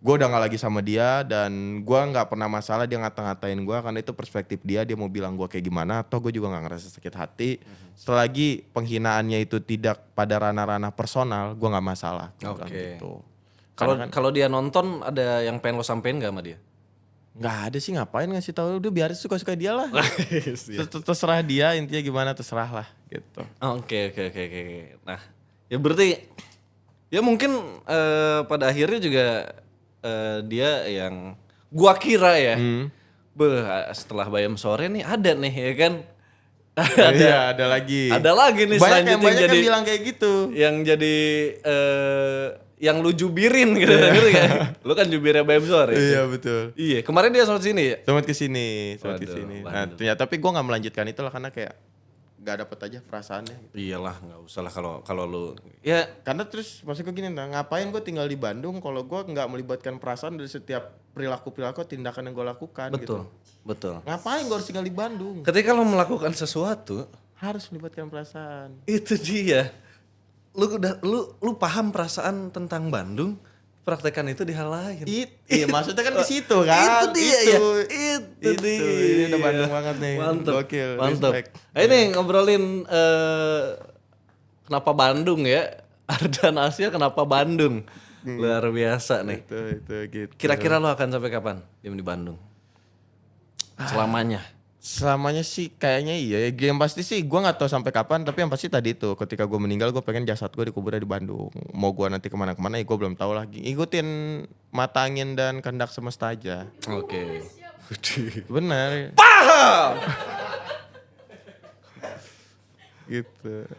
gue udah gak lagi sama dia dan gue nggak pernah masalah dia ngata-ngatain gue karena itu perspektif dia mau bilang gue kayak gimana atau gue juga nggak ngerasa sakit hati. Selagi penghinaannya itu tidak pada ranah-ranah personal gue nggak masalah. Oke. Gitu. Kalau dia nonton ada yang pengen lo sampein gak sama dia? Nggak ada sih, ngapain ngasih tahu, udah biar suka-suka dia lah. Terserah dia, intinya gimana terserah lah gitu. Oke. Nah ya berarti ya mungkin pada akhirnya juga dia yang gua kira ya, setelah Bayam Sore nih ada nih ya kan, ada lagi nih banyak selanjutnya yang bilang kayak gitu, yang jadi yang lu jubirin gitu kan, lu kan jubirnya Bayam Sore. Iya betul. Iya kemarin dia sempat sini ya. Sempat kesini. Nah ternyata tapi gua nggak melanjutkan itu lah karena kayak gak dapet aja perasaannya gitu. Iyalah nggak usah lah kalau lu ya karena terus maksud gue gini, nah, ngapain gue tinggal di Bandung kalau gue nggak melibatkan perasaan dari setiap perilaku tindakan yang gue lakukan. Betul ngapain gue harus tinggal di Bandung ketika lo melakukan sesuatu harus melibatkan perasaan. Itu dia, lu paham perasaan tentang Bandung, praktekkan itu di hal lain. Iya maksudnya kan di situ kan. Itu dia ya. Itu dia. Ini udah Bandung banget nih. Gokil. Mantap. Nah, ini ngobrolin kenapa Bandung ya? Ardan Asia kenapa Bandung? Luar biasa nih. Itu gitu. Kira-kira lo akan sampai kapan diam di Bandung? Selamanya sih kayaknya iya. Yang pasti sih gue gak tahu sampai kapan. Tapi yang pasti tadi itu ketika gue meninggal gue pengen jasad gue dikuburnya di Bandung. Mau gue nanti kemana-kemana ya gue belum tahu lagi. Ikutin mata angin dan kehendak semesta aja. Oke. Benar. Paham. Gitu.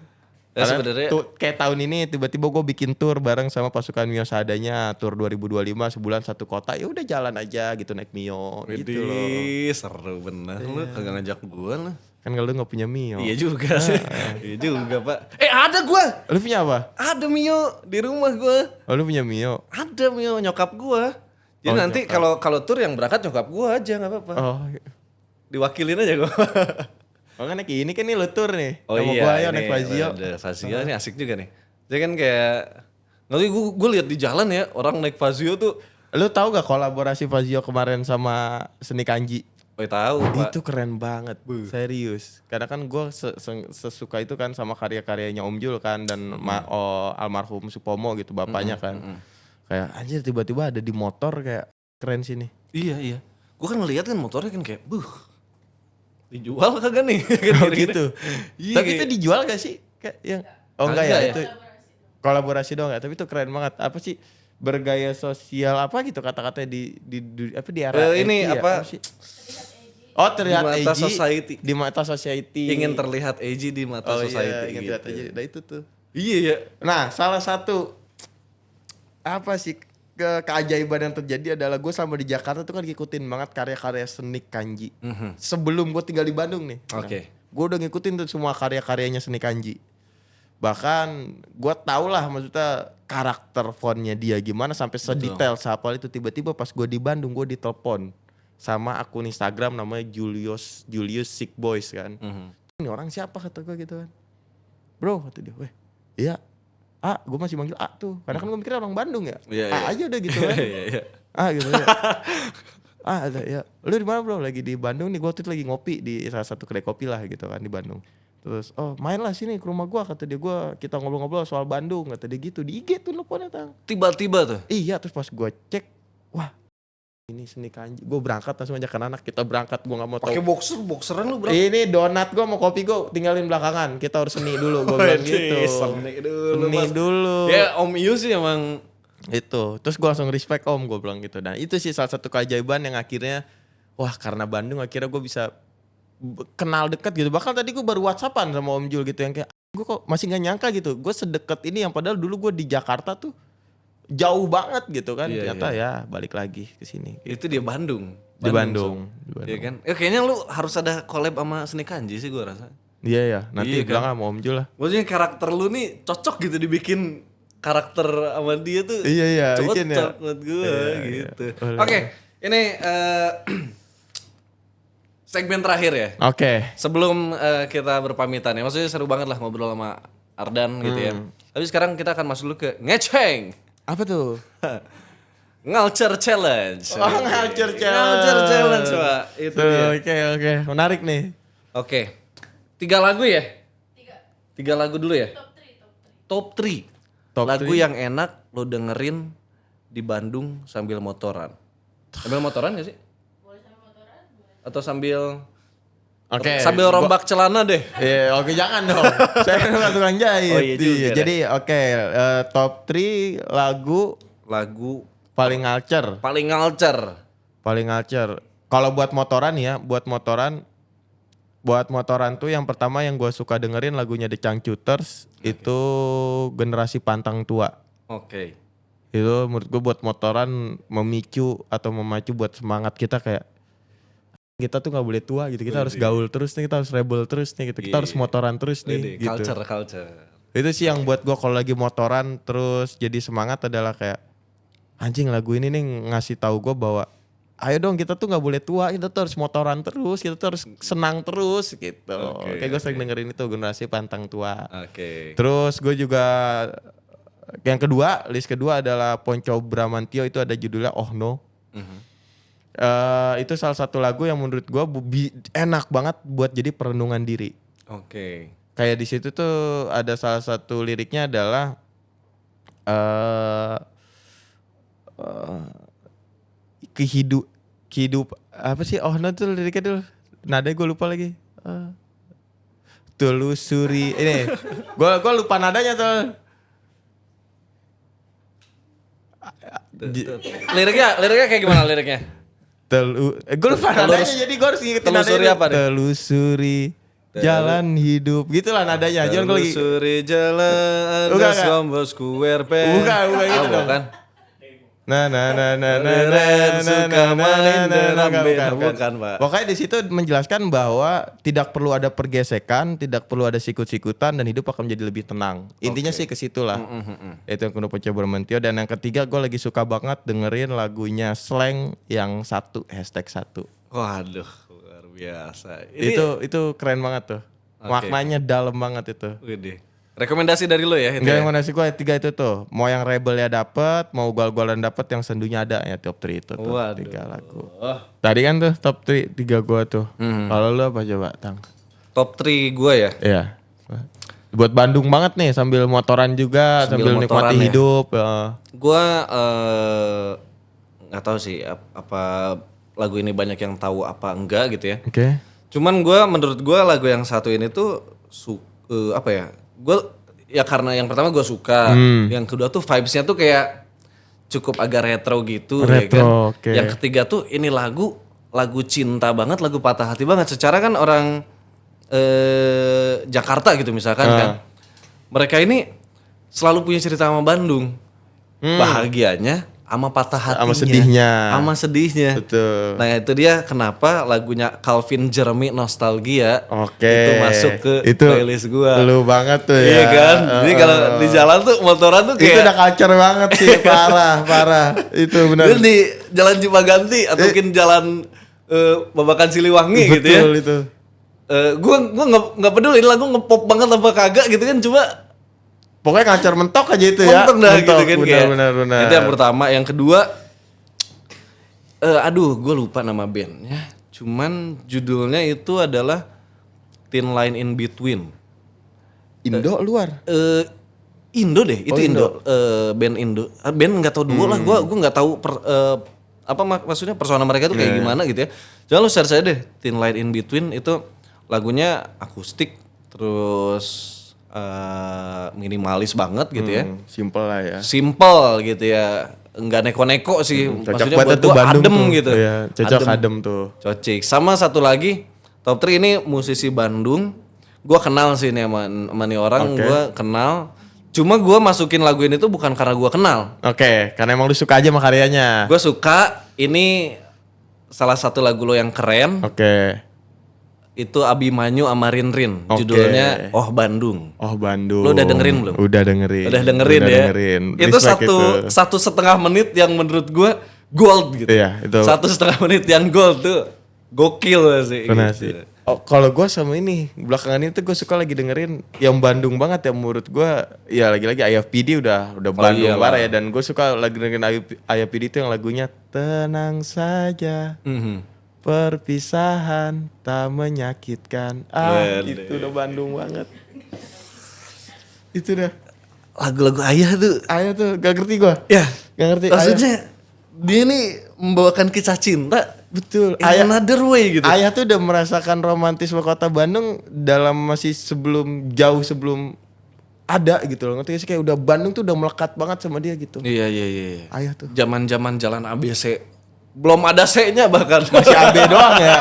Ya, Karena sebenarnya kayak tahun ini tiba-tiba gue bikin tour bareng sama pasukan Mio Seadanya, tour 2025 sebulan satu kota. Ya udah jalan aja gitu naik Mio gitu loh. Seru bener. Lu kagak ngajak gue lah. Kan kalau lu gak punya Mio. Iya juga sih. Iya juga Pak. Ada gue. Lu punya apa? Ada Mio di rumah gue. Oh lu punya Mio? Ada Mio nyokap gue. Jadi nanti kalau tour yang berangkat nyokap gue aja gak apa-apa. Oh. Diwakilin aja gue. Oh kan ini kan nih lu tour nih. Oh sama iya. gua ayo naik Fazio. Ada Fazio ini asik juga nih. Jadi kan kayak nanti gue lihat di jalan ya orang naik Fazio tuh. Lu tahu gak kolaborasi Fazio kemarin sama Seni Kanji? Oh tahu Pak. Itu keren banget, serius. Karena kan gue sesuka itu kan sama karya-karyanya Om Jul kan dan almarhum Supomo gitu bapaknya kan. Kayak anjir tiba-tiba ada di motor kayak keren sini. Iya. Gue kan ngeliat kan motornya kan kayak dijual kagak nih? Oh gitu. Iya, Tapi itu dijual gak sih? Kayak yang enggak ya, itu kolaborasi doang ya. Tapi itu keren banget. Apa sih bergaya sosial apa gitu kata-katanya di era ini ya? apa Sih? Oh terlihat di mata edgy society. Di mata society. Ingin terlihat edgy di mata society. Ingin gitu. terlihat edgy. Nah itu tuh. Iya ya. Nah salah satu apa sih keajaiban yang terjadi adalah gue sama di Jakarta tuh kan ngikutin banget karya-karya Seni Kanji. Sebelum gue tinggal di Bandung nih. Oke. Gue udah ngikutin tuh semua karya-karyanya Seni Kanji. Bahkan gue tau lah maksudnya karakter fontnya dia gimana sampai sedetail siapa itu. Tiba-tiba pas gue di Bandung gue ditelepon sama akun Instagram namanya Julius Sick Boys kan. Ini orang siapa kata gue gitu kan. Bro kata dia, weh Iya. Gue masih manggil A tuh. Karena kan gue mikirnya orang Bandung ya. Iya, A iya. aja udah gitu kan. Iya. Gitu ya. Ada ya. Lu di mana bro? Lagi di Bandung nih. Gue waktu itu lagi ngopi di salah satu kedai kopi lah gitu kan di Bandung. Terus mainlah sini ke rumah gue, kata dia. Kita ngobrol-ngobrol soal Bandung, kata dia gitu. Di IG tuh teleponnya Tang. Tiba-tiba tuh. Iya, terus pas gue cek, wah ini seni kanji. Gue berangkat langsung ajak anak, kita berangkat. Gue nggak mau tahu. Pakai boxeran lu, Bro. Ini donat gue mau kopi gue tinggalin belakangan. Kita harus seni dulu. Gue bilang gitu. Seni dulu. Ya Om Iu sih emang itu. Terus gue langsung respect Om, gue bilang gitu. Dan itu sih salah satu keajaiban yang akhirnya, wah karena Bandung akhirnya gue bisa kenal dekat gitu. Bahkan tadi gue baru WhatsAppan sama Om Jul gitu yang kayak gue kok masih nggak nyangka gitu. Gue sedekat ini yang padahal dulu gue di Jakarta tuh jauh banget gitu kan. Iya, Ternyata ya balik lagi ke sini. itu dia Bandung. Di Bandung. Iya kan? Kayaknya lu harus ada collab sama Seni Kanji sih gue rasa. Iya ya, nanti Iya bilang sama Om Jul lah. Maksudnya karakter lu nih cocok gitu dibikin karakter sama dia tuh. Iya, cocok bikin ya. menurut gue Iya, gitu. boleh. Oke, ini segmen terakhir ya. Oke. Sebelum kita berpamitan ya, maksudnya seru banget lah ngobrol sama Ardan gitu ya. Tapi sekarang kita akan masuk dulu ke ngeceng. Apa tuh? Ngalcer challenge. Ngalcer challenge. Ngalcer challenge, Pak. Itu dia. Oke. Menarik nih. Oke. 3 lagu ya? 3 lagu dulu ya? Top 3. Top Lagu three. yang enak lo dengerin di Bandung sambil motoran. Sambil motoran gak sih? Boleh sambil motoran. Atau sambil Oke. sambil rombak celana deh. Iya, oke jangan dong. Saya kan tukang jahit. Oh, iya juga. Jadi oke, top 3 lagu Lagu paling ngalcer. paling ngalcer. Paling ngalcer. Kalau buat motoran ya, buat motoran tuh yang pertama yang gue suka dengerin lagunya The Changcuters. Itu generasi pantang tua. Oke. Itu menurut gue buat motoran memicu atau memacu buat semangat kita kayak kita tuh nggak boleh tua gitu, kita harus gaul terus nih, kita harus rebel terus nih gitu, kita harus motoran terus nih gitu. Culture. Itu sih yang buat gue kalau lagi motoran terus jadi semangat adalah kayak anjing lagu ini nih ngasih tahu gue bahwa ayo dong kita tuh nggak boleh tua, kita tuh harus motoran terus, kita tuh harus senang terus gitu. Kayak gue sering dengerin itu generasi pantang tua. Oke. Terus gue juga yang kedua, list kedua adalah Ponco Bramantio, itu ada judulnya Oh No. Itu salah satu lagu yang menurut gue enak banget buat jadi perenungan diri. Oke. Kayak di situ tuh ada salah satu liriknya adalah hidup apa sih? Oh No tuh liriknya dulu. Nadanya gue lupa lagi. Telusuri ini. Gue lupa nadanya tuh. Liriknya kayak gimana liriknya? Gue lupa nadanya jadi gue harus ngingetin nadanya. Telusuri apa nih? Telusuri jalan hidup. Gitulah nadanya. Jangan gue lagi. Telusuri jalan Bukan, Bosku RP. Bukan gitu dong. Kan? Bukan, Pak. Pokoknya di situ menjelaskan bahwa tidak perlu ada pergesekan, tidak perlu ada sikut-sikutan, dan hidup akan menjadi lebih tenang. Intinya sih ke situlah. Itu yang Ponco Bramantio. Dan yang ketiga gue lagi suka banget dengerin lagunya Slang yang 1, #1. Waduh, luar biasa. Itu keren banget tuh. Maknanya dalam banget itu. Widih. Rekomendasi dari lo ya itu. Enggak, Ya? rekomendasi gue 3 itu tuh. Mau yang rebelnya dapet, mau gol-golan dapet, yang sendunya ada ya top 3 itu tuh. Waduh. 3 lagu. Oh. Tadi kan tuh top 3 gue tuh. Kalau lu apa coba, Tang? Top 3 gue ya. Iya. Buat Bandung banget nih, sambil motoran juga, sambil motoran nikmati ya. hidup. Gue nggak tahu sih apa lagu ini banyak yang tahu apa enggak gitu ya. Oke. Cuman menurut gue lagu yang satu ini tuh apa ya? Gue ya karena yang pertama gue suka, yang kedua tuh vibes-nya tuh kayak cukup agak retro gitu ya kan. Oke. Yang ketiga tuh ini lagu cinta banget, lagu patah hati banget. Secara kan orang Jakarta gitu misalkan kan. Mereka ini selalu punya cerita sama Bandung. Bahagianya sama patah hatinya. Sama sedihnya. Betul. Nah itu dia kenapa lagunya Calvin Jeremy Nostalgia Oke. itu masuk ke playlist gua. Lu banget tuh ya. Iya kan? Jadi kalau di jalan tuh motoran tuh kayak itu udah culture banget sih, parah. Itu benar. Itu di Jalan Cipaganti atau mungkin jalan Babakan Siliwangi gitu ya. Betul itu. Gua nggak peduli ini lagu ngepop banget apa kagak gitu kan, cuma Pokoknya ngacar mentok aja itu ya. Mentok dah gitu kan kayak. Benar. Itu yang pertama. Yang kedua, aduh gue lupa nama bandnya. Cuman judulnya itu adalah Thin Line in Between. Indo luar. Indo deh, itu Indo. Band Indo. Band nggak tahu duo lah. Gue nggak tahu maksudnya persona mereka tuh kayak gimana gitu ya. Jangan lu share saya deh, Thin Line in Between itu lagunya akustik terus minimalis banget gitu ya. Simple lah ya. Simple gitu ya. Enggak neko-neko sih. Cocok Maksudnya banget buat tuh gua Bandung adem tuh. gitu. Iya, cocok adem tuh. Cocik. Sama satu lagi, top 3 ini musisi Bandung. Gua kenal sih nih sama nih orang, gua kenal. Cuma gua masukin lagu ini tuh bukan karena gua kenal. Oke, karena emang lu suka aja sama karyanya. Gua suka, ini salah satu lagu lo yang keren. Oke. Itu Abimanyu sama Rinrin. Oke. Judulnya Oh Bandung. Oh Bandung. Lo udah dengerin belum? Udah dengerin. Udah dengerin ya. Itu Respect satu setengah menit yang menurut gua gold gitu. Iya, itu. 1,5 menit yang gold tuh gokil sih. Benar gitu. sih. Oh, kalau gue sama ini belakangan ini tuh gue suka lagi dengerin yang Bandung banget ya menurut gue. Ya lagi-lagi Ayah PD udah Bandung iyalah. parah ya, dan gue suka lagi dengerin Ayah PD itu yang lagunya Tenang Saja. Perpisahan tak menyakitkan. Itu udah Bandung banget. Itu dah. Lagu-lagu Ayah tuh. Ayah tuh gak ngerti gue. Ya. Gak ngerti. Maksudnya dia nih membawakan kisah cinta. Betul. In another way gitu. Ayah tuh udah merasakan romantisme kota Bandung dalam jauh sebelum ada gitu loh. Ngerti gak sih, kayak udah Bandung tuh udah melekat banget sama dia gitu. Iya. Ayah tuh. Zaman-zaman jalan ABC. Belum ada C-nya bahkan. Masih AB doang ya.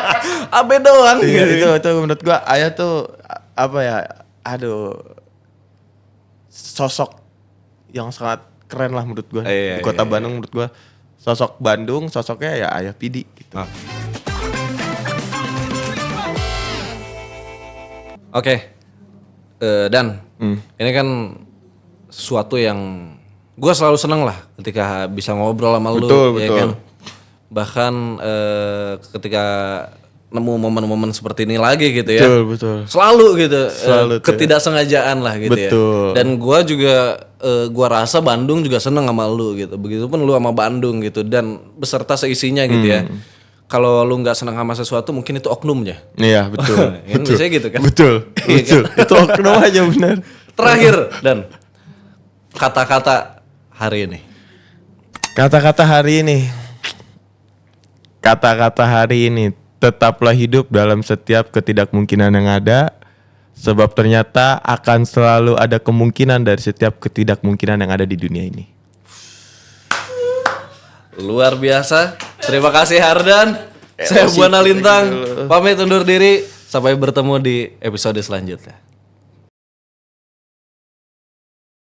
AB doang Iya, gitu. itu menurut gua Ayah tuh apa ya? Aduh. Sosok yang sangat keren lah menurut gua. Iya, Di kota Bandung menurut gua. Sosok Bandung, sosoknya ya Ayah PD gitu. Oke. Dan ini kan sesuatu yang gue selalu seneng lah ketika bisa ngobrol sama lu, ya kan. Bahkan ketika nemu momen-momen seperti ini lagi gitu ya. Betul. Selalu gitu. Selalu tuh. Ketidaksengajaan lah gitu Betul. ya. Dan gue juga gue rasa Bandung juga seneng sama lu gitu. Begitupun lu sama Bandung gitu dan beserta seisinya gitu ya. Kalau lu nggak senang sama sesuatu mungkin itu oknumnya. Iya, betul. Kan biasanya gitu kan. Betul. Itu oknum aja benar. Terakhir dan kata-kata hari ini. Kata-kata hari ini, tetaplah hidup dalam setiap ketidakmungkinan yang ada, sebab ternyata akan selalu ada kemungkinan dari setiap ketidakmungkinan yang ada di dunia ini. Luar biasa. Terima kasih Hardan. Saya Buana Lintang. Pamit undur diri. Sampai bertemu di episode selanjutnya.